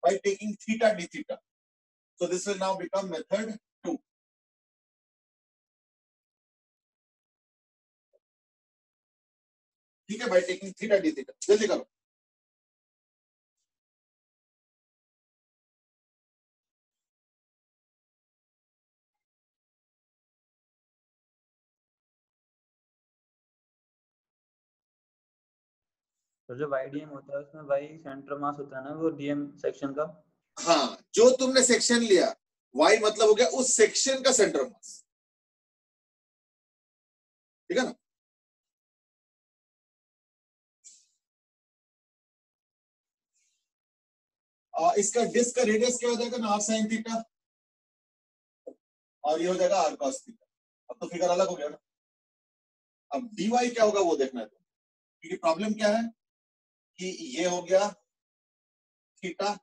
by taking theta d theta. So this will now become method 2. ठीक है, by taking theta d theta. जल्दी करो. तो जो YDM होता है उसमें Y सेंटर मास होता है ना, वो DM सेक्शन का. हाँ, जो तुमने सेक्शन लिया Y मतलब हो गया उस सेक्शन का सेंटर मास. ठीक है ना. इसका डिस्क का रेडियस क्या हो जाएगा ना, r sin थीटा, और ये हो जाएगा r cos थीटा. अब तो फिगर अलग हो गया ना. अब dy क्या होगा वो देखना है तो, क्योंकि प्रॉब्लम क्या है कि ये हो गया थीटा,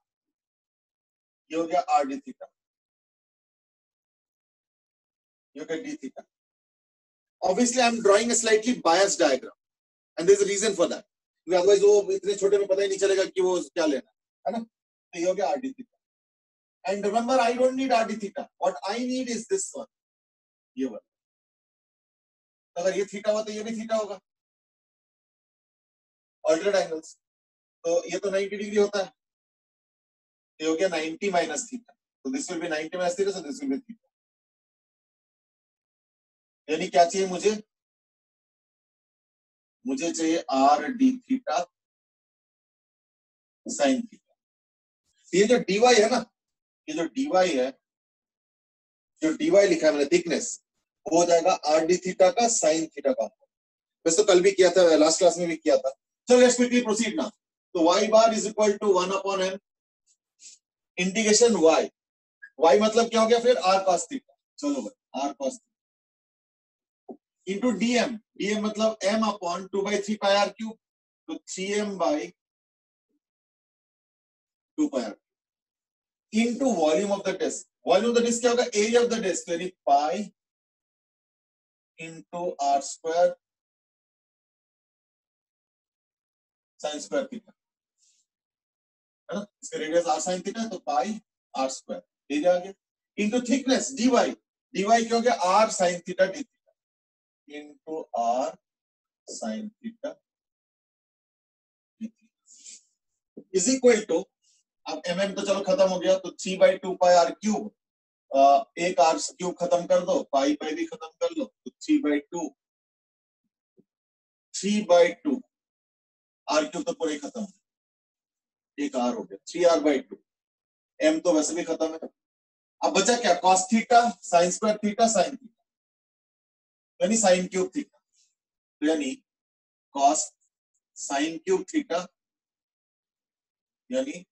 ये हो गया r d थीटा, ये हो गया d theta. Obviously, I am drawing a slightly biased diagram, and there is a reason for that. Otherwise, वो इतने छोटे में पता ही नहीं चलेगा कि वो क्या लेना है ना. तो ये हो गया r d theta. And remember, I don't need r d theta. What I need is this one. ये वाला. अगर ये थीटा हुआ तो ये भी थीटा होगा. Alternate angles. तो ये तो 90 डिग्री होता है. ये हो गया 90 minus theta. So this will be 90 minus theta. So this will be theta. यानी क्या चाहिए मुझे? मुझे चाहिए r d theta sin theta. ये जो dy है ना, ये जो dy है, जो dy लिखा है मैंने थिकनेस, वो हो जाएगा r d थीटा का sin थीटा का. वैसे तो कल भी किया था, लास्ट क्लास में भी किया था. चलो लेट्स क्विकली प्रोसीड नाउ. तो y bar is equal to 1/m integration y, y मतलब क्या हो गया फिर r cos थीटा, चलो भाई r cos into dm, dm मतलब m upon 2/3 pi r cube, तो 3m by 2 pi r into volume of the disc, volume of the disc क्या होगा, एरिया ऑफ द डिस्क, यानी pi into r square sine square theta, है ना, इसका radius r sine theta है तो pi r square area आ गया, इंटू थिकनेस dy, dy क्या हो गया r sine theta d theta into r sine theta is equal to, अब mm तो चलो खत्म हो गया, तो 3/2 पाई r क्यूब, एक r क्यूब खत्म कर दो, पाई पाई भी खत्म कर लो, तो 3/2 r क्यूब तो पूरे खत्म, एक r हो गया 3r/2, m तो वैसे भी खत्म है, अब बचा क्या, cos theta sine square theta sine theta यानी साइन क्यूब थीटा, तो यानी cos साइन क्यूब थीटा यानी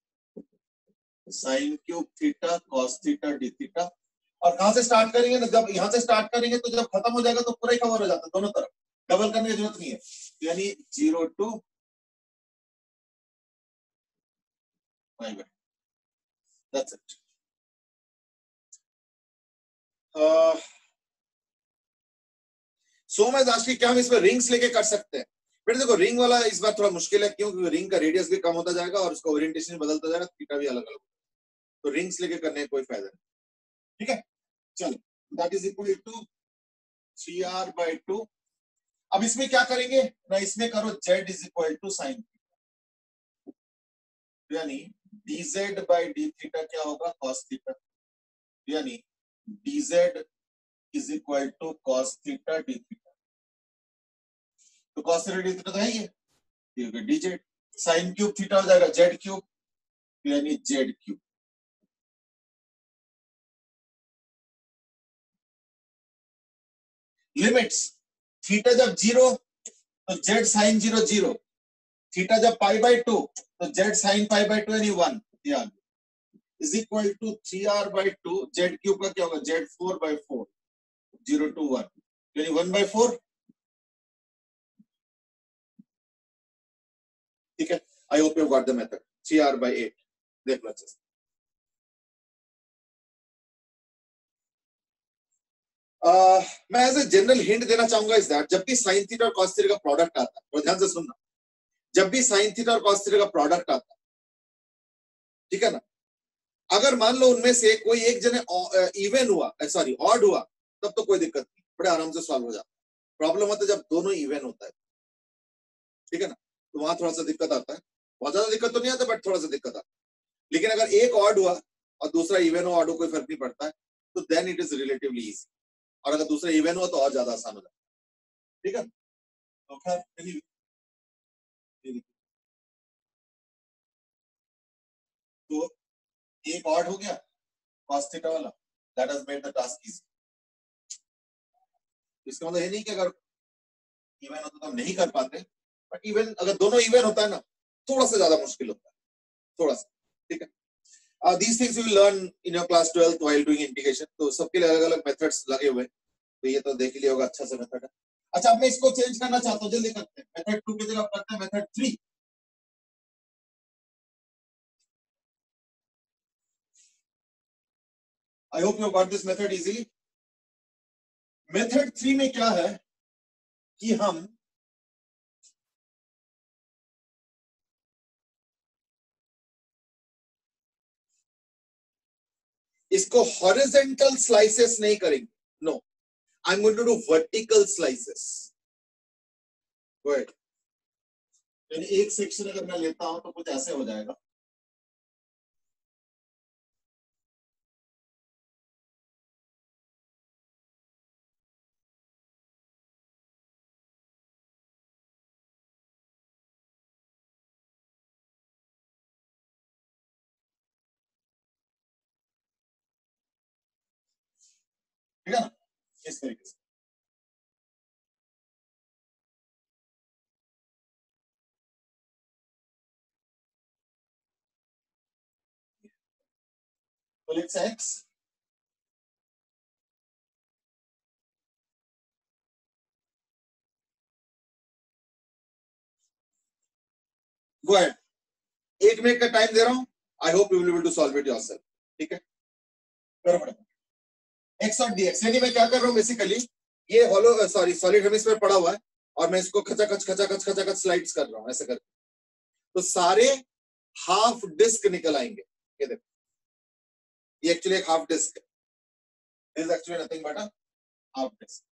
sine cube theta cos theta d theta, और कहां से स्टार्ट करेंगे ना, जब यहां से स्टार्ट करेंगे तो जब खत्म हो जाएगा तो पूरा ही कवर हो जाता है दोनों तरफ, डबल करने की जरूरत नहीं है, यानी 0 to पाई, दैट्स इट। सो मैं आज की क्या हम इसमें रिंग्स लेके कर सकते हैं, बेटे देखो रिंग वाला इस बार थोड़ा मुश्किल है, क्यों, क्योंकि रिंग का रेडियस भी कम होता जाएगा और उसका ओरिएंटेशन भी बदलता जाएगा, थीटा भी अलग अलग, तो रिंग्स लेके करने का कोई फायदा नहीं, ठीक है, चलो that is equal to 3r/2, अब इसमें क्या करेंगे ना, इसमें करो z is equal to sine, यानी dz बाई डी थीटा क्या होगा, cos थीटा, यानी dz is equal to cos theta d theta, तो cos थीटा डी थीटा तो है ही है, dz साइन क्यूब थीटा हो जाएगा z क्यूब, यानी z क्यूब, लिमिट्स, थीटा जब 0 तो z साइन 0 0, थीटा जब π/2 तो z साइन π/2 यानी 1, ध्यान is equal to 3r/2, z cube का क्या होगा, z 4/4, 0 to 1 यानी 1/4, ठीक है, आई hope you got the method, 3r/8, देख लो अच्छे से। मैं एज ए जनरल हिंट देना चाहूंगा इस दैट, जब भी साइन थीटा और कॉस थीटा का प्रोडक्ट आता है, तो ध्यान से सुनना, जब भी साइन थीटा और कॉस थीटा का प्रोडक्ट आता है, ठीक है ना, अगर मान लो उनमें से कोई एक जने इवन हुआ, सॉरी ऑड हुआ, तब तो कोई दिक्कत नहीं, बड़े आराम से सॉल्व हो जाता है, प्रॉब्लम होता है जब दोनों इवन होता है, ठीक है ना, तो वहां थोड़ा सा दिक्कत आता है, बहुत ज्यादा दिक्कत तो नहीं आता बट थोड़ा सा दिक्कत आता है, लेकिन अगर एक ऑड हुआ और दूसरा इवन हो, ऑड हो, कोई फर्क नहीं पड़ता है, तो then it is relatively easy, और अगर दूसरा इवन हुआ तो और ज्यादा आसान हो जाता है, ठीक है, तो खैर तो एक ऑड हो गया cos थीटा वाला, that has made the task easy, इसका मतलब ये नहीं कि अगर इवन होता तो हम नहीं कर पाते, बट इवन अगर दोनों इवन होता है ना, थोड़ा सा ज्यादा मुश्किल होता है, थोड़ा सा, ठीक है, these things you will learn in your class 12th while doing integration, तो सबके लिए अलग अलग मेथड्स लगे हुए हैं, तो ये तो देख लिया होगा, अच्छा सा मेथड है। अच्छा अब मैं इसको चेंज करना चाहता हूँ, जल्दी करते हैं, मेथड 2 की जगह करते हैं method 3, I hope you got this method easily. Method 3 में क्या है कि हम इसको हॉरिजॉन्टल स्लाइसेस नहीं करेंगे, no, I am going to do vertical slices, good, यानी एक सेक्शन अगर मैं लेता हूं तो कुछ ऐसे हो जाएगा, ठीक है ना, इस तरीके से, So let's say x. Go ahead. 1 minute का टाइम दे रहा हूं. I hope you will be able to solve it yourself. ठीक है, करो फटाफट. x और dx यानी मैं क्या कर रहा हूं बेसिकली, ये हॉलो सॉरी सॉलिड हेमिस्फीयर पड़ा हुआ है और मैं इसको खचाखच स्लाइड्स कर रहा हूं ऐसे करके. तो सारे हाफ डिस्क निकल आएंगे. ये देखो, ये एक्चुअली एक हाफ डिस्क है. This is actually nothing but a half disk.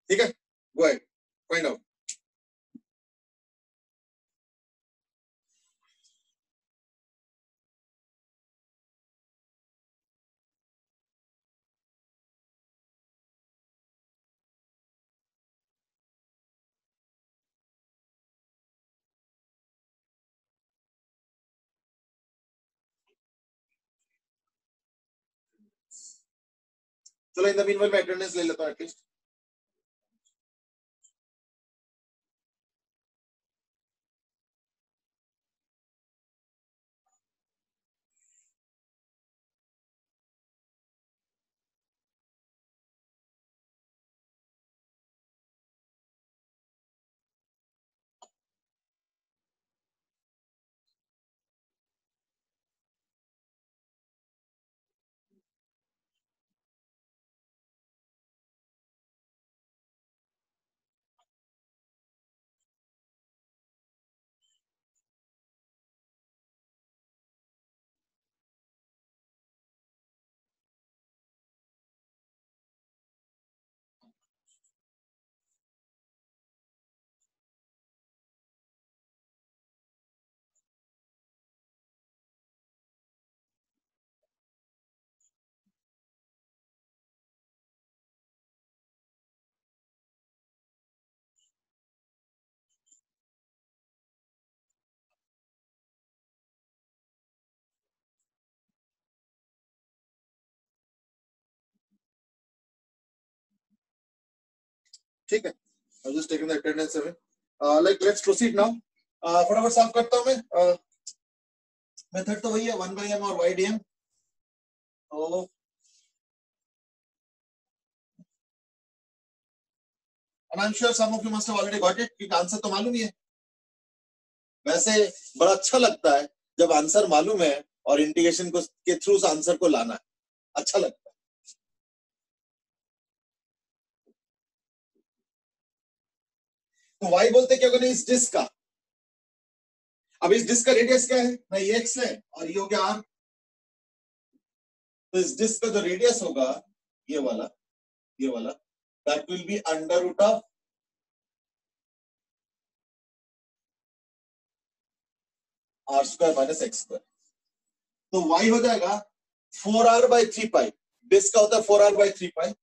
ठीक है, go ahead, find out. चलो इन द मीनवाइल मैं अटेंडेंस ले लेता हूं एटलीस्ट. ठीक है, I just taking the attendance away. Like let's proceed now. फटाफट सॉल्व करता हूं मैं. मेथड तो वही है, 1/m और ydm. तो and I'm sure some of you must have already got it, क्योंकि आंसर तो मालूम ही है. वैसे बड़ा अच्छा लगता है जब आंसर मालूम है और इंटीग्रेशन को के थ्रू उस आंसर को लाना है, अच्छा लगता है. तो y बोलते क्या होगा इस डिस्क का. अब इस डिस्क का रेडियस क्या है ना, ये x है और ये हो गया r. तो इस डिस्क का जो रेडियस होगा ये वाला that will be under root of r² minus x². तो y हो जाएगा 4r/3π. डिस्क का होता है 4r/3π,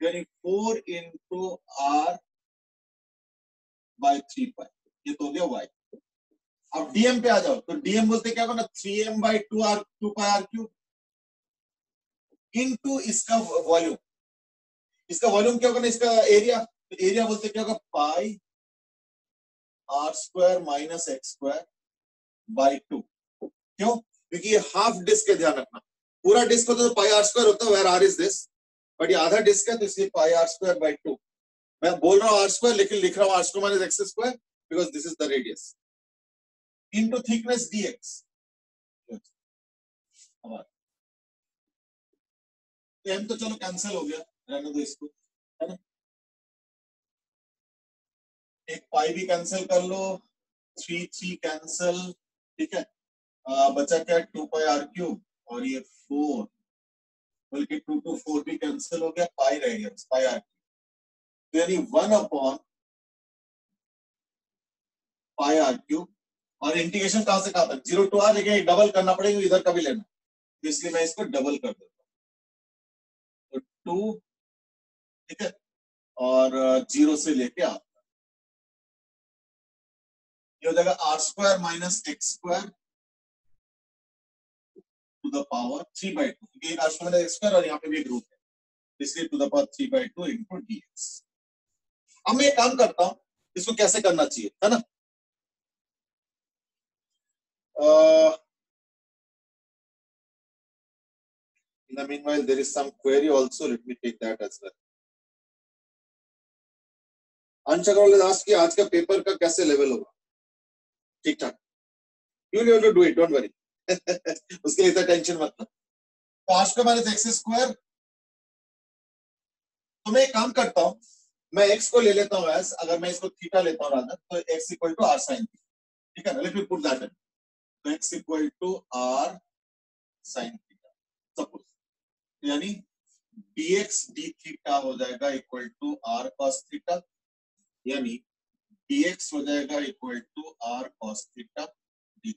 यानी 4 into r/3π. ये तो हो गया y. अब dm पे आ जाओ. तो dm बोलते क्या होगा ना 3m/2r/2πr³ इनटू इसका वॉल्यूम. इसका वॉल्यूम क्या होगा ना, इसका एरिया. तो एरिया बोलते क्या होगा पाई r² माइनस x²/2. क्यों? क्योंकि ये हाफ डिस्क है, ध्यान रखना. पूरा डिस्क होता तो पाई r² होता, where r is this, but ये आधा डिस्क है तो इसलिए पाई r²/2. मैं बोल रहा हूँ r² लेकिन लिख रहा हूँ r² minus x² because this is the radius into thickness dx. m तो चलो कैंसिल हो गया, रहने दो इसको, है ना. एक पाई भी कैंसिल कर लो, 3 कैंसिल. ठीक है, बचा क्या 2πr³ और ये 4, बल्कि 2 to 4 भी कैंसिल हो गया, पाई रह गया पाई r. तो यानी 1/πr³. और इंटीग्रेशन कहां से कहां तक 0 to r, लेकिन डबल करना पड़ेगा, इधर का भी लेना, तो इसलिए मैं इसको डबल कर देता हूं. तो 2, ठीक है, और 0 से लेके आ, ये हो जाएगा r² minus x² to the power 3/2, क्योंकि एक r² माइनस x² और यहाँ पे भी एक रूट है, इसलिए to the power 3/2 into dx. अब मैं एक काम करता हूं, इसको कैसे करना चाहिए, है ना. In the meanwhile, there is some query also. Let me take that as well. अंश अग्रवाल ने asked कि आज का पेपर का कैसे लेवल होगा? ठीक ठाक. You will do it. Don't worry. उसके लिए इतना टेंशन मत लो. तो आज का माइनस एक्स स्क्वायर. तो मैं एक काम करता हूँ. मैं x को ले लेता हूँ एस. अगर मैं इसको थीटा लेता हूँ रादर तो x equal to r sine theta. ठीक है ना? Let me put that in. तो x equal to r sine theta. Suppose यानी dx d थीटा हो जाएगा equal to r cos theta. यानी dx हो जाएगा equal to r cos theta d.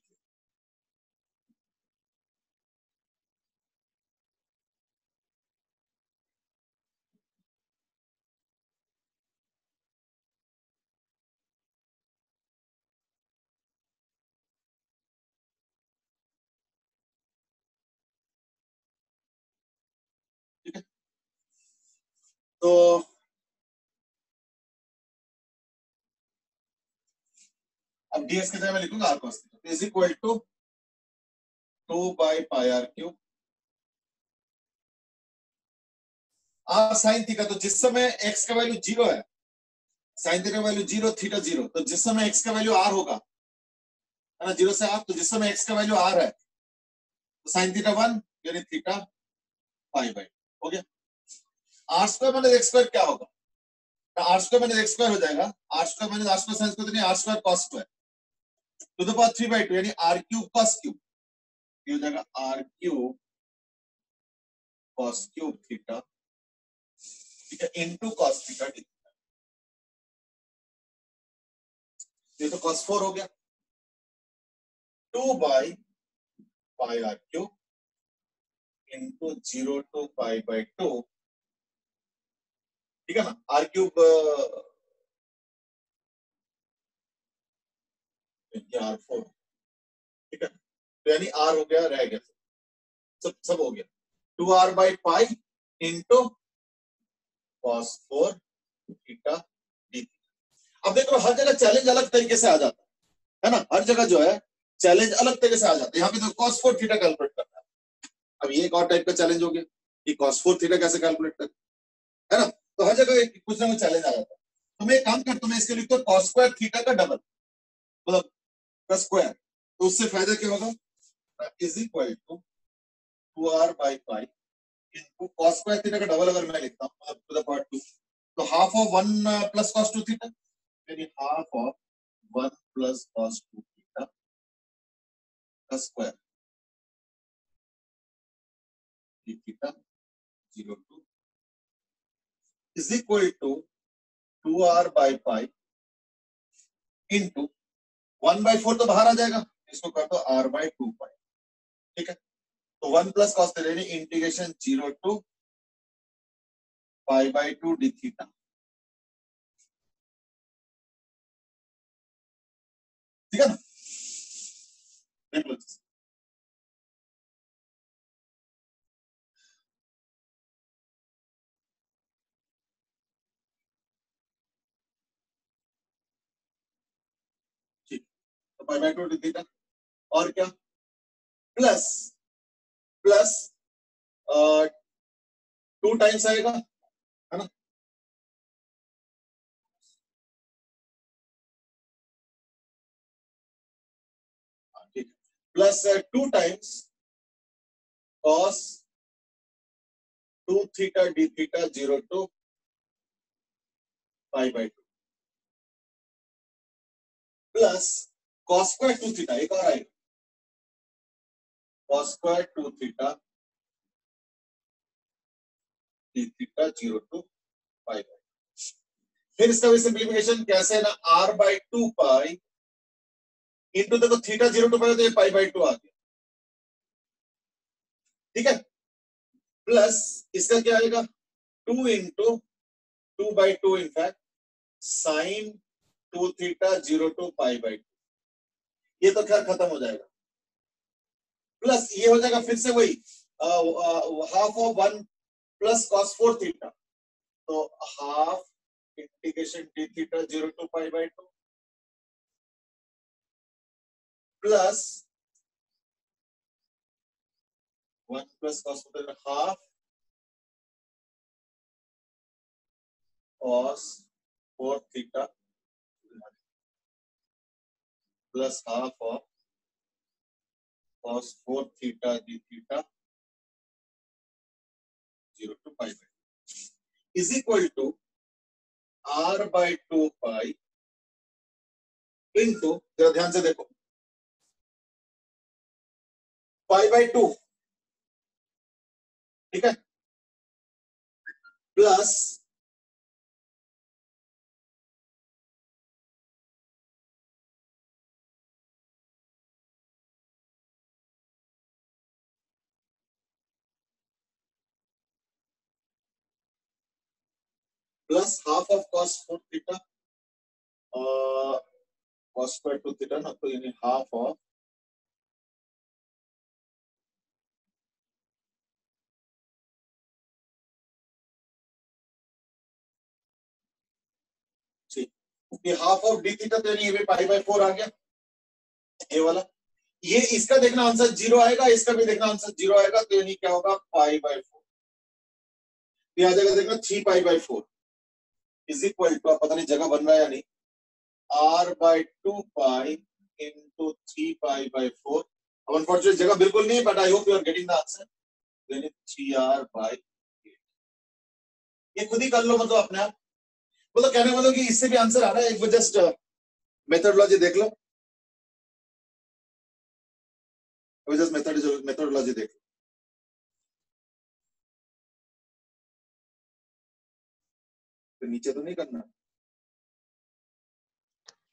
ठीक है. तो अब dx की जगह मैं लिखूंगा r cos theta is equal to 2 by pi r cube r sine theta. तो जिस समय x का वैल्यू 0 है, साइन थीटा का वैल्यू 0, थीटा 0, तो जिस समय x का वैल्यू r होगा, है ना, 0 से r, तो जिस समय x का वैल्यू r है तो साइन थीटा 1 यानी थीटा पाई बाई. हो गया. R square minus x square क्या होगा? R square minus x square हो जाएगा. R square minus r square sine square तो नहीं, r square cos square to the power 3/2 यानी आर क्यूब कॉस क्यूब. ये हो जाएगा r cube cos cube theta. ठीक है. Into cos theta d. ये तो कॉस 4 हो गया. 2 by pi r cube into 0 to pi by 2. ठीक है ना. R cube r 4. ठीक है. तो यानी आर हो गया, रह गया, सब हो गया. 2r by pi into cos 4 theta D. अब देखो हर जगह चैलेंज अलग तरीके से आ जाता है ना. हर जगह जो है चैलेंज अलग तरीके से आ जाता है. यहाँ पे तो कॉस 4 थीटा कैलकुलेट करना है. अब ये एक और टाइप का चैलेंज हो गया कि कॉस 4 थीटा कैसे कैलकुलेट करें, है ना. तो हर जगह कुछ ना कुछ चैलेंज आ जाता है. तो मैं एक काम करता हूँ, मैं इसके लिखता हूँ कॉस स्क्वायर थीटा का डबल, मतलब का स्क्वायर. तो उससे फायदा क्या होगा? Is equal to 2r by pi into cos square theta का डबल अगर मैं लिखता हूं टू द पावर 2, तो half of 1 plus cos 2 theta यानी half of 1 plus cos 2 theta का square d theta 0 to is equal to 2r by pi into 1/4 तो बाहर आ जाएगा, इसको कर दो r बाई 2 पाई. ठीक है. तो 1 प्लस cos थीटा यानी integration 0 to pi by 2 d theta. ठीक है ना. देख लो. ठीक. तो पाई बाई 2 डी थीटा और क्या प्लस प्लस 2 टाइम्स आएगा, है ना. ठीक. Plus 2 times cos 2 theta d theta 0 to pi by 2 plus cos square 2 theta, एक और आएगा cos square 2 theta d theta 0 to pi by. फिर इसका भी सिंप्लीफिकेशन कैसे है ना, r बाई 2 पाई इंटू, देखो थीटा 0 टू पाई तो ये पाई बाई 2 आ गया. ठीक है. प्लस इसका क्या आएगा 2 into 2 by 2 in fact sine 2 theta 0 to pi by 2. ये तो खैर खत्म हो जाएगा. प्लस ये हो जाएगा फिर से वही half of 1 plus cos 4 theta, तो half integration d theta 0 to pi by 2 plus 1 plus cos half cos 4 theta plus half of cos 4 theta d theta 0 to pi by is equal to r by 2 pi into, जरा ध्यान से देखो, pi by 2, ठीक है, plus plus half of cos 4 theta cos square 2 theta ना, तो यानी half of ये हाफ ऑफ डी थीटा, तो यानी ये पाई बाय 4 आ गया, ये वाला। ये इसका देखना आंसर 0 आएगा, इसका भी देखना आंसर 0 आएगा, तो यानी क्या होगा, पाई बाय 4। ये आ जाएगा, देखना 3 pi by 4 is equal to, पता नहीं जगह बन रहा है या नहीं, r by 2 pi into 3 pi by 4। अब अनफॉर्चुनेट जगह बिल्कुल नहीं, but I hope you are getting the answer, यानी 3r by 8। ये खुद ही कर लो, मतलब अपने आप, मतलब कहने वालों कि इससे भी आंसर आ रहा है, एक बार जस्ट मेथडोलॉजी देख लो, जस्ट मेथडोलॉजी देख लो। तो नीचे तो नहीं करना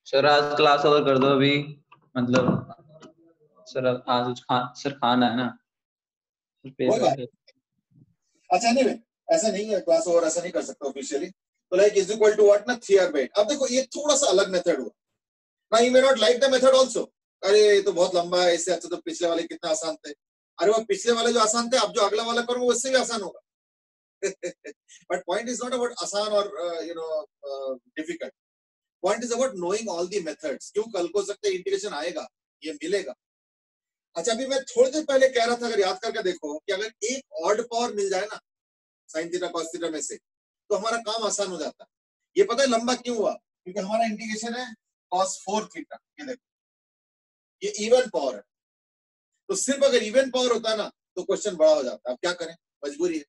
सर, आज क्लास ओवर कर दो अभी, मतलब सर आज सर खाना है ना, पेपर। अच्छा नहीं, ऐसा नहीं है, क्लास ओवर ऐसा नहीं कर सकता ऑफिशियली, तो like is equal to what ना, 3r by 8। अब देखो ये थोड़ा सा अलग मेथड हुआ ना, you may not like the method also, अरे ये तो बहुत लंबा है, इससे अच्छा तो पिछले वाले कितने आसान थे। अरे वो पिछले वाले जो आसान थे, अब जो अगला वाला करूंगा उससे भी आसान होगा। But point is not about आसान और you know difficult, point is about knowing all the methods. क्यों, कल को सकते इंटीग्रेशन आएगा, ये मिलेगा। अच्छा, अभी मैं थोड़ी देर पहले कह रहा था, अगर याद करके देखो, कि अगर एक ऑड पावर मिल जाए ना साइन थीटा कॉस थीटा में से, तो हमारा काम आसान हो जाता है। ये पता है लंबा क्यों हुआ, क्योंकि हमारा इंटीग्रेशन है cos 4 थीटा, ये देखो ये इवन पावर है, तो सिर्फ अगर इवन पावर होता है ना तो क्वेश्चन बड़ा हो जाता है। अब क्या करें, मजबूरी है।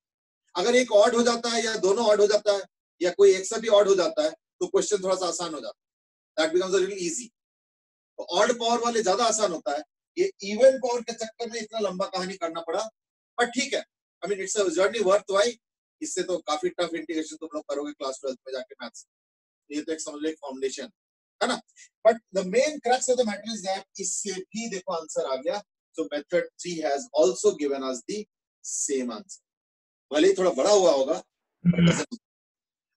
अगर एक ऑड हो जाता है या दोनों ऑड हो जाता है या कोई एक सा भी ऑड हो जाता है तो क्वेश्चन थोड़ा सा आसान हो जाता है, दैट बिकम्स रियली इजी। तो ऑड पावर वाले ज्यादा आसान होता है, ये इवन पावर के चक्कर में इतना लंबा कहानी करना पड़ा, पर ठीक है, I mean it's a journey worth while. इससे तो काफी टफ इंटीग्रेशन तुम लोग करोगे क्लास 12 में जाके मैथ्स, ये तो एक समझ लो एक फाउंडेशन है ना। But the main crux of the matter is that इससे भी देखो आंसर आ गया, सो method 3 has also given us the same answer, भले ही थोड़ा बड़ा हुआ होगा।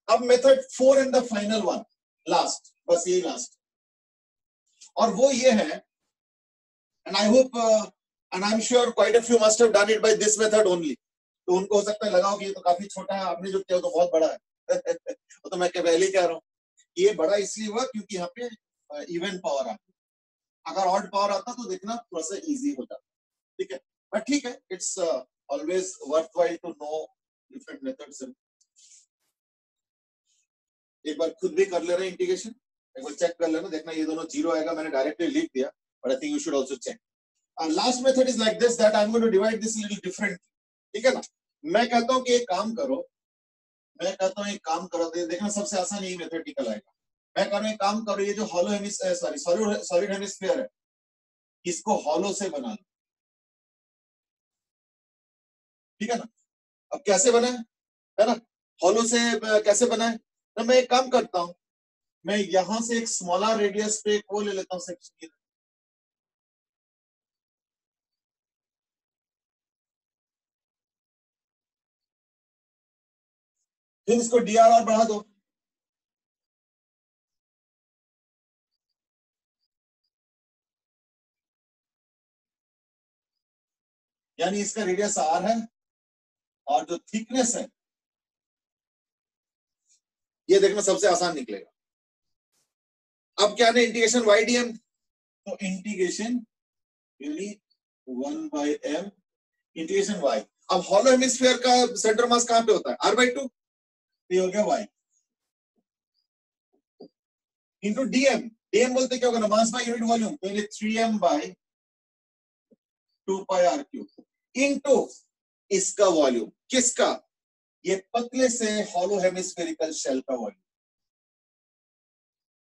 अब method 4 and the final one, last, बस यही लास्ट, और वो ये है, and I hope and I am sure quite a few must have done it by this method only. तो उनको हो सकता है लगाओ कि ये तो काफी छोटा है, आपने जो किया तो बहुत बड़ा है। वो तो मैं पहले ही कह रहा हूँ, ये बड़ा इसलिए हुआ क्योंकि यहाँ पे इवन पावर आती है, अगर ऑड पावर आता तो देखना थोड़ा सा इजी हो जाता, ठीक है। बट ठीक है, it's always worthwhile to know different methods. एक बार खुद भी कर ले रहे इंटीग्रेशन, एक बार चेक कर लेना, देखना ये दोनों 0 आएगा, मैंने डायरेक्टली लिख दिया, but I think you should also check. Last method is like this, that I am going to divide this little different, ठीक है ना। मैं कहता हूँ कि एक काम करो, मैं कहता हूँ एक काम करो, देखना सबसे आसान यही मेथड निकल आएगा। मैं कह रहा हूँ एक काम करो, ये जो हॉलो हेमिस्फीयर, सॉलिड हेमिस्फीयर है, इसको हॉलो से बना लो, ठीक है ना। अब कैसे बना है ना, हॉलो से कैसे बना है, तो मैं एक काम करता हूँ, मैं यहां से एक स्मॉलर रेडियस पे वो ले लेता हूँ सेक्शन, फिर इसको डीआर और बढ़ा दो, यानी इसका रेडियस आर है और जो थिकनेस है ये देखना सबसे आसान निकलेगा। अब क्या है इंटीग्रेशन वाई डी एम, तो इंटीग्रेशन 1/m इंटीग्रेशन y। अब हॉलो हेमिस्फीयर का सेंटर मास कहां पे होता है? r/2, ये हो गया y इंटू डीएम। डीएम बोलते क्या होगा ना, मास बाय यूनिट वॉल्यूम, तो ये 3m by 2 pi r cube into इसका वॉल्यूम। किसका? ये पतले से हॉलो हेमिस्फेरिकल शेल का वॉल्यूम।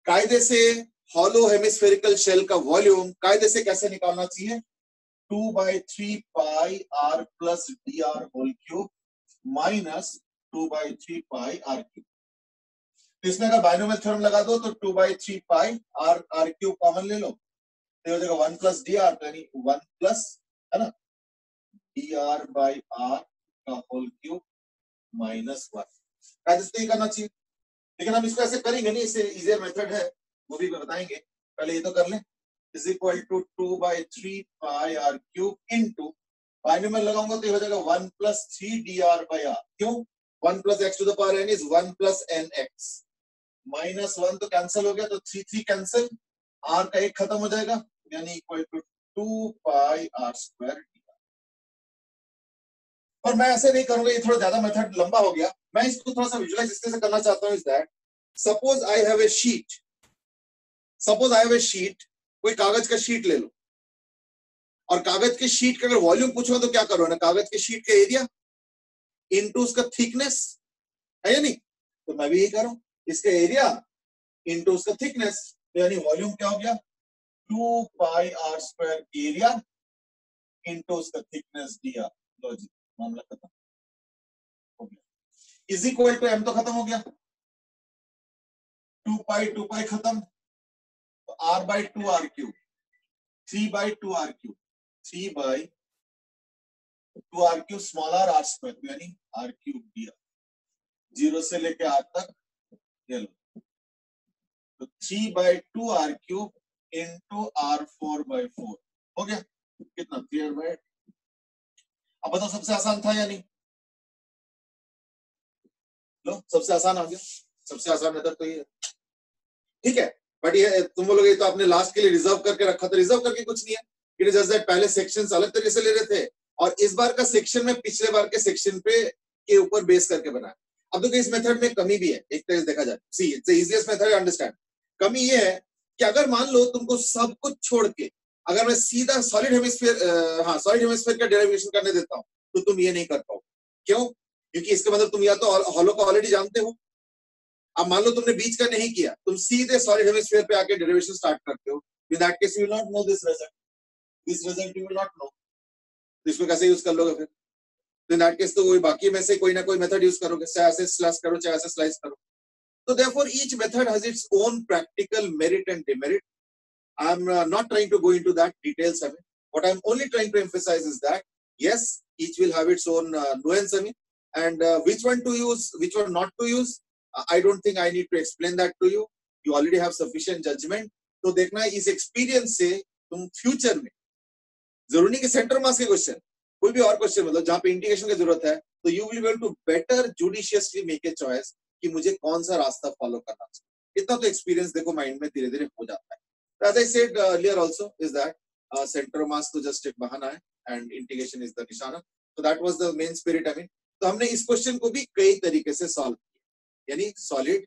कायदे से हॉलो हेमिस्फेरिकल शेल का वॉल्यूम कायदे से कैसे निकालना चाहिए? 2/3 pi r plus d r whole cube minus 2/3 pi r cube. तो इसमें अगर बाइनोमियल थ्योरम लगा दो तो 2/3 पाई r क्यूब कॉमन ले लो, तो हो जाएगा 1 प्लस डी आर, यानी 1 प्लस, है ना, डी आर बाई आर का होल क्यूब माइनस 1। कायदे से करना चाहिए, लेकिन हम इसको ऐसे करेंगे नहीं, इससे इजियर मेथड है, वो भी बताएंगे। पहले ये तो कर लें। Is equal to 2/3 pi r cube into binomial लगाऊंगा तो ये हो जाएगा 1 plus 3 d r by r. क्यों? 1 प्लस x to the power n is 1 plus n x, minus 1 तो कैंसिल हो गया, तो 3 कैंसिल, r का एक खत्म हो जाएगा, यानी equal to 2 pi r square. और मैं ऐसे नहीं करूंगा, ये थोड़ा ज्यादा मेथड लंबा हो गया, मैं इसको थोड़ा सा विजुअलाइज इसके से करना चाहता हूं। Is that suppose I have a sheet, कोई कागज का शीट ले लो, और कागज के शीट का अगर वॉल्यूम पूछो तो क्या करो ना, कागज के शीट का एरिया इनटू उसका थिकनेस, है या नहीं? तो मैं भी यही करूं, इसका एरिया इनटू उसका थिकनेस, तो यानी वॉल्यूम क्या हो गया? 2 pi r square area into उसका थिकनेस दिया। लो जी, मामला खत्म हो गया। इज इक्वल टू m तो खत्म हो गया, 2 पाई खत्म, तो r by 2 r cube, 3/2 r cube, 3/2 r cube small r square, यानी r क्यूब दिया, 0 से लेके r तक, ये लो, तो 3/2 r क्यूब इंटू r4/4 हो गया, कितना? 3/8। अब बताओ सबसे आसान था या नहीं? लो, सबसे आसान आ गया, सबसे आसान मेथड तो ये है, ठीक है। बट ये तुम बोलोगे ये तो आपने लास्ट के लिए रिजर्व करके रखा था। रिजर्व करके कुछ नहीं है, इट इज जस्ट दैट पहले सेक्शंस अलग तरीके से ले रहे थे, और इस बार का सेक्शन में पिछले बार के सेक्शन पे के ऊपर बेस करके बनाया। अब देखो इस मेथड में कमी भी है, एक तरह से देखा जाए, see it's the easiest method, understand. कमी ये है कि अगर मान लो तुमको सब कुछ छोड़ के अगर मैं सीधा सॉलिड हेमिस्फीयर का डेरिवेशन करने देता हूं तो तुम ये नहीं कर पाओ। क्यों? क्योंकि इसका मतलब तुम या तो हॉलो को ऑलरेडी जानते हो। अब मान लो तुमने बीच का नहीं किया, तुम सीधे सॉलिड हेमिस्फीयर पे आके डेरिवेशन स्टार्ट करते हो, इन that case you will not know this result you will not know. तो इसको कैसे यूज कर लोगे फिर? तो इन दैट केस तो कोई बाकी में से कोई ना कोई मेथड यूज करोगे, चाहे ऐसे स्लैश करो चाहे ऐसे स्लाइस करो। So therefore each method has its own practical merit and demerit. I'm not trying to go into that details. I mean, what I'm only trying to emphasize is that yes, each will have its own nuance. I mean, and which one to use, which one not to use, I don't think I need to explain that to you. You already have sufficient judgment. तो देखना इस experience से तुम future में जरूरी नहीं कि centre mass के क्वेश्चन, कोई भी और क्वेश्चन मतलब जहाँ पे इंटीग्रेशन की जरूरत है, तो you will be able to better judiciously make a choice कि मुझे कौन सा रास्ता फॉलो करना चाहिए। इतना तो एक्सपीरियंस देखो माइंड में धीरे धीरे हो जाता है। As I said earlier also is that center mass तो just एक बहाना है and integration is the निशाना। So that was the main spirit। I mean, तो हमने इस क्वेश्चन को भी कई तरीके से सॉल्व किया, यानी सॉलिड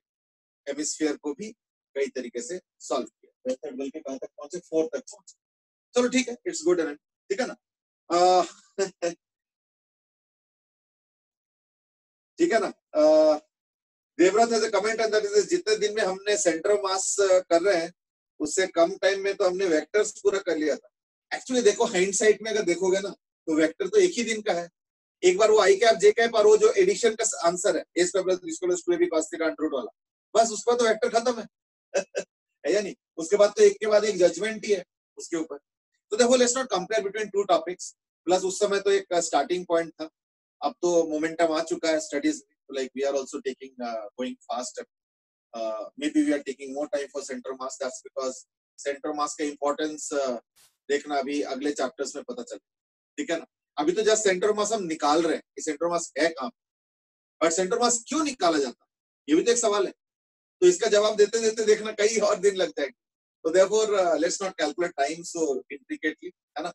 हेमिस्फीयर को भी कई तरीके से सॉल्व किया। मेथड बल्कि कहां तक पहुंचे? 4 तक पहुंचे। चलो ठीक है, इट्स गुड एंड ठीक है ना। ठीक है ना। Devvrat has a comment and that is जितने दिन में हमने सेंटर मास कर रहे हैं उससे कम टाइम में तो हमने वेक्टर्स पूरा कर लिया था। एक्चुअली देखो हाइंडसाइट में अगर देखोगे ना तो वेक्टर तो एक ही दिन का है। एक बार वो आई कैप जे कैप और वो जो एडिशन का आंसर है a square plus b square plus 2ab cos theta under root वाला, बस उसका तो वेक्टर खत्म है। है या नहीं? उसके बाद तो एक के बाद एक जजमेंट ही है उसके ऊपर। तो देखो let's not compare between two topics. Plus उस समय तो एक स्टार्टिंग पॉइंट था, अब तो मोमेंटम आ चुका है स्टडीज में, like we are also taking going faster. Maybe we are taking more time for center mass. That's because center mass का importance देखना अभी अगले चैप्टर्स में पता चले, ठीक है ना। अभी तो जस्ट सेंटर मास हम निकाल रहे हैं कि सेंटर मास है कहाँ, और सेंटर मास क्यों निकाला जाता है ये भी तो एक सवाल है। तो इसका जवाब देते देते देखना कई और दिन लग जाएंगे। तो therefore let's not calculate time so intricately, है ना।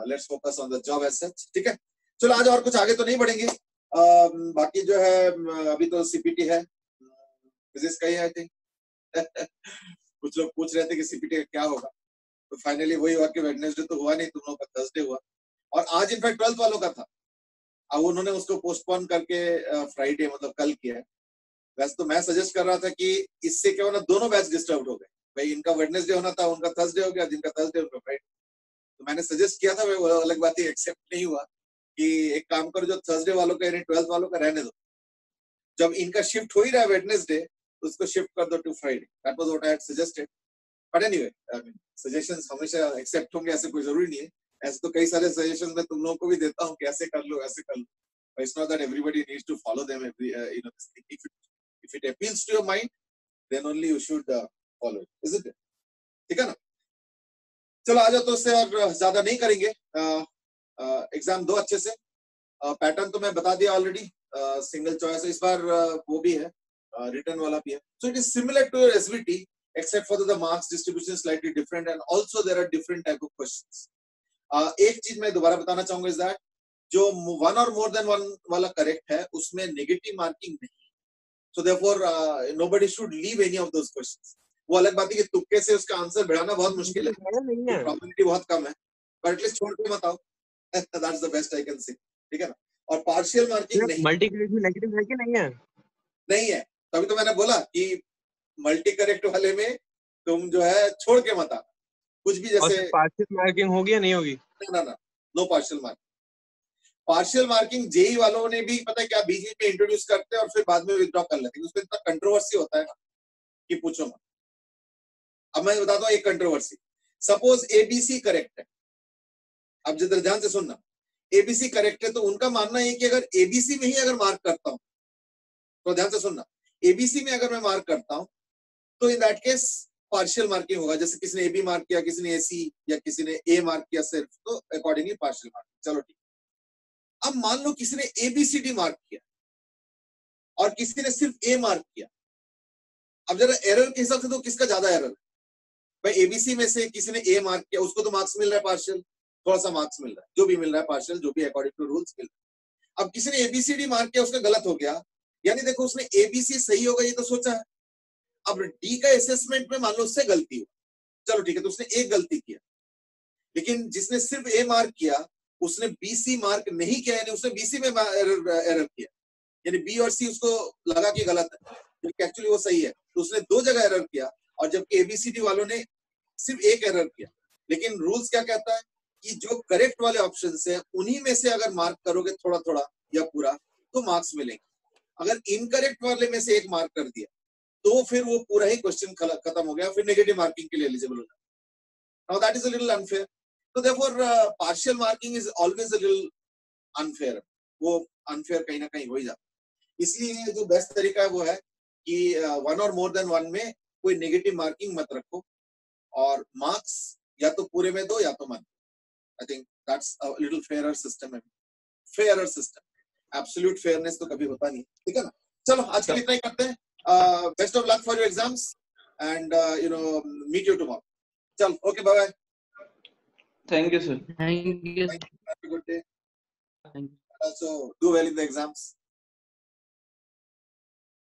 Let's focus on the job as such. ठीक है, चलो आज और कुछ आगे तो नहीं बढ़ेंगे. बाकी जो है अभी तो सीपीटी है, फिजिक्स का ही आई थिंक. कुछ लोग पूछ रहे थे कि सीपीटी का क्या होगा, तो फाइनली वही हुआ कि वेडनेसडे तो हुआ नहीं, तुम लोगों का थर्सडे हुआ. और आज इनफैक्ट 12th वालों का था, अब उन्होंने उसको पोस्टपोन करके फ्राइडे मतलब कल किया है. वैसे तो मैं सजेस्ट कर रहा था कि इससे क्या होना, दोनों बैच डिस्टर्ब हो गए. भाई इनका वेडनेसडे होना था, उनका थर्सडे हो गया, जिनका थर्सडे उनका फ्राइडे. तो मैंने सजेस्ट किया था, वो अलग बात ही एक्सेप्ट नहीं हुआ कि एक काम करो, जो थर्सडे वालों का यानी 12th वालों का रहने दो, जब इनका शिफ्ट हो ही रहा है वेडनेसडे तो उसको शिफ्ट कर दो to Friday. That was what I had suggested. But anyway, I mean suggestions हमेशा एक्सेप्ट होंगे ऐसे कोई जरूरी नहीं है. ऐसे तो कई सारे सजेशंस मैं तुम लोगों को भी देता हूँ कि ऐसे कर लो, ऐसे कर लो. But it's not that everybody needs to follow them every, if it appeals to your mind, then only you should follow it, isn't it? ठीक है ना. चलो आ जाओ, तो उससे और ज्यादा नहीं करेंगे. एग्जाम दो अच्छे से. पैटर्न तो मैं बता दिया ऑलरेडी. सिंगल चॉइस इस बार वो भी है, रिटर्न वाला भी है. So it is similar to your SVT except for the marks distribution slightly different, and also there are different type of questions. एक चीज मैं दोबारा बताना चाहूंगा इज दैट जो 1 और मोर देन 1 वाला करेक्ट है उसमें नेगेटिव मार्किंग नहीं. So therefore nobody should leave any of those questions. वो अलग बात है कि तुक्के से उसका आंसर बढ़ाना बहुत मुश्किल है, प्रोबेबिलिटी बहुत कम है, पर एटलीस्ट छोड़ के मत आओ. That's the best I can say. ठीक है ना. और पार्शियल मार्किंग नहीं, मल्टी करेक्ट में नेगेटिव है कि नहीं है? नहीं है. तभी तो मैंने बोला कि मल्टी करेक्ट वाले में तुम जो है छोड़ के मत आना कुछ भी. जैसे पार्शियल मार्किंग होगी या नहीं होगी? ना, no partial marking. Partial marking JEE वालों ने भी पता है क्या बीच में इंट्रोड्यूस करते हैं और फिर बाद में विथड्रॉ कर लेते हैं. उसमें इतना कंट्रोवर्सी होता है ना कि पूछो मत. अब मैं बताता हूँ एक कंट्रोवर्सी. सपोज एबीसी करेक्ट है. अब जरा ध्यान से सुनना. एबीसी करेक्ट है तो उनका मानना है कि अगर एबीसी में ही अगर मार्क करता हूं, तो ध्यान से सुनना, एबीसी में अगर मैं मार्क करता हूं तो in that case partial marking होगा. जैसे किसी ने एबी मार्क किया, किसी ने एसी, या किसी ने ए मार्क किया सिर्फ, तो अकॉर्डिंगली पार्शियल मार्किंग. चलो ठीक. अब मान लो किसी ने एबीसीडी मार्क किया और किसी ने सिर्फ ए मार्क किया. अब जरा एरर के हिसाब से तो किसका ज्यादा एरर है? भाई एबीसी में से किसी ने ए मार्क किया, उसको तो मार्क्स मिल रहा है पार्शियल, थोड़ा सा मार्क्स मिल रहा है, जो भी मिल रहा है पार्शियल, जो भी अकॉर्डिंग टू रूल्स मिल रहा है. अब किसी ने एबीसीडी मार्क किया, उसका गलत हो गया, यानी देखो उसने एबीसी सही होगा ये तो सोचा है. अब डी का असेसमेंट में मान लो उससे गलती हुई, चलो ठीक है, तो उसने एक गलती किया. लेकिन जिसने सिर्फ ए मार्क किया उसने बीसी मार्क नहीं किया, यानी उसने बीसी में एरर किया, यानी बी और सी उसको लगा कि गलत है, जबकि एक्चुअली वो सही है. तो उसने दो जगह एरर किया, और जबकि एबीसीडी वालों ने सिर्फ एक एरर किया. लेकिन रूल्स क्या कहता है कि जो करेक्ट वाले ऑप्शन है उन्हीं में से अगर मार्क करोगे थोड़ा थोड़ा या पूरा तो मार्क्स मिलेंगे. अगर इनकरेक्ट वाले में से एक मार्क कर दिया तो फिर वो पूरा ही क्वेश्चन खत्म हो गया, फिर नेगेटिव मार्किंग के लिए एलिजिबल हो जाए. Now that is a little unfair. So therefore partial marking is always a little unfair. वो unfair कहीं ना कहीं हो ही जाता. इसलिए जो बेस्ट तरीका है वो है कि 1 और मोर देन 1 में कोई नेगेटिव मार्किंग मत रखो, और मार्क्स या तो पूरे में दो या तो मत. I think that's a little fairer system है. Fairer system. एब्सोल्यूट फेयरनेस तो कभी होता नहीं. ठीक है ना. चलो आज के लिए इतना ही करते हैं. Best of luck for your exams and meet you tomorrow. चल okay, bye bye. Thank you, sir. Thank you. Have a good day. Thank you. Also do well in the exams.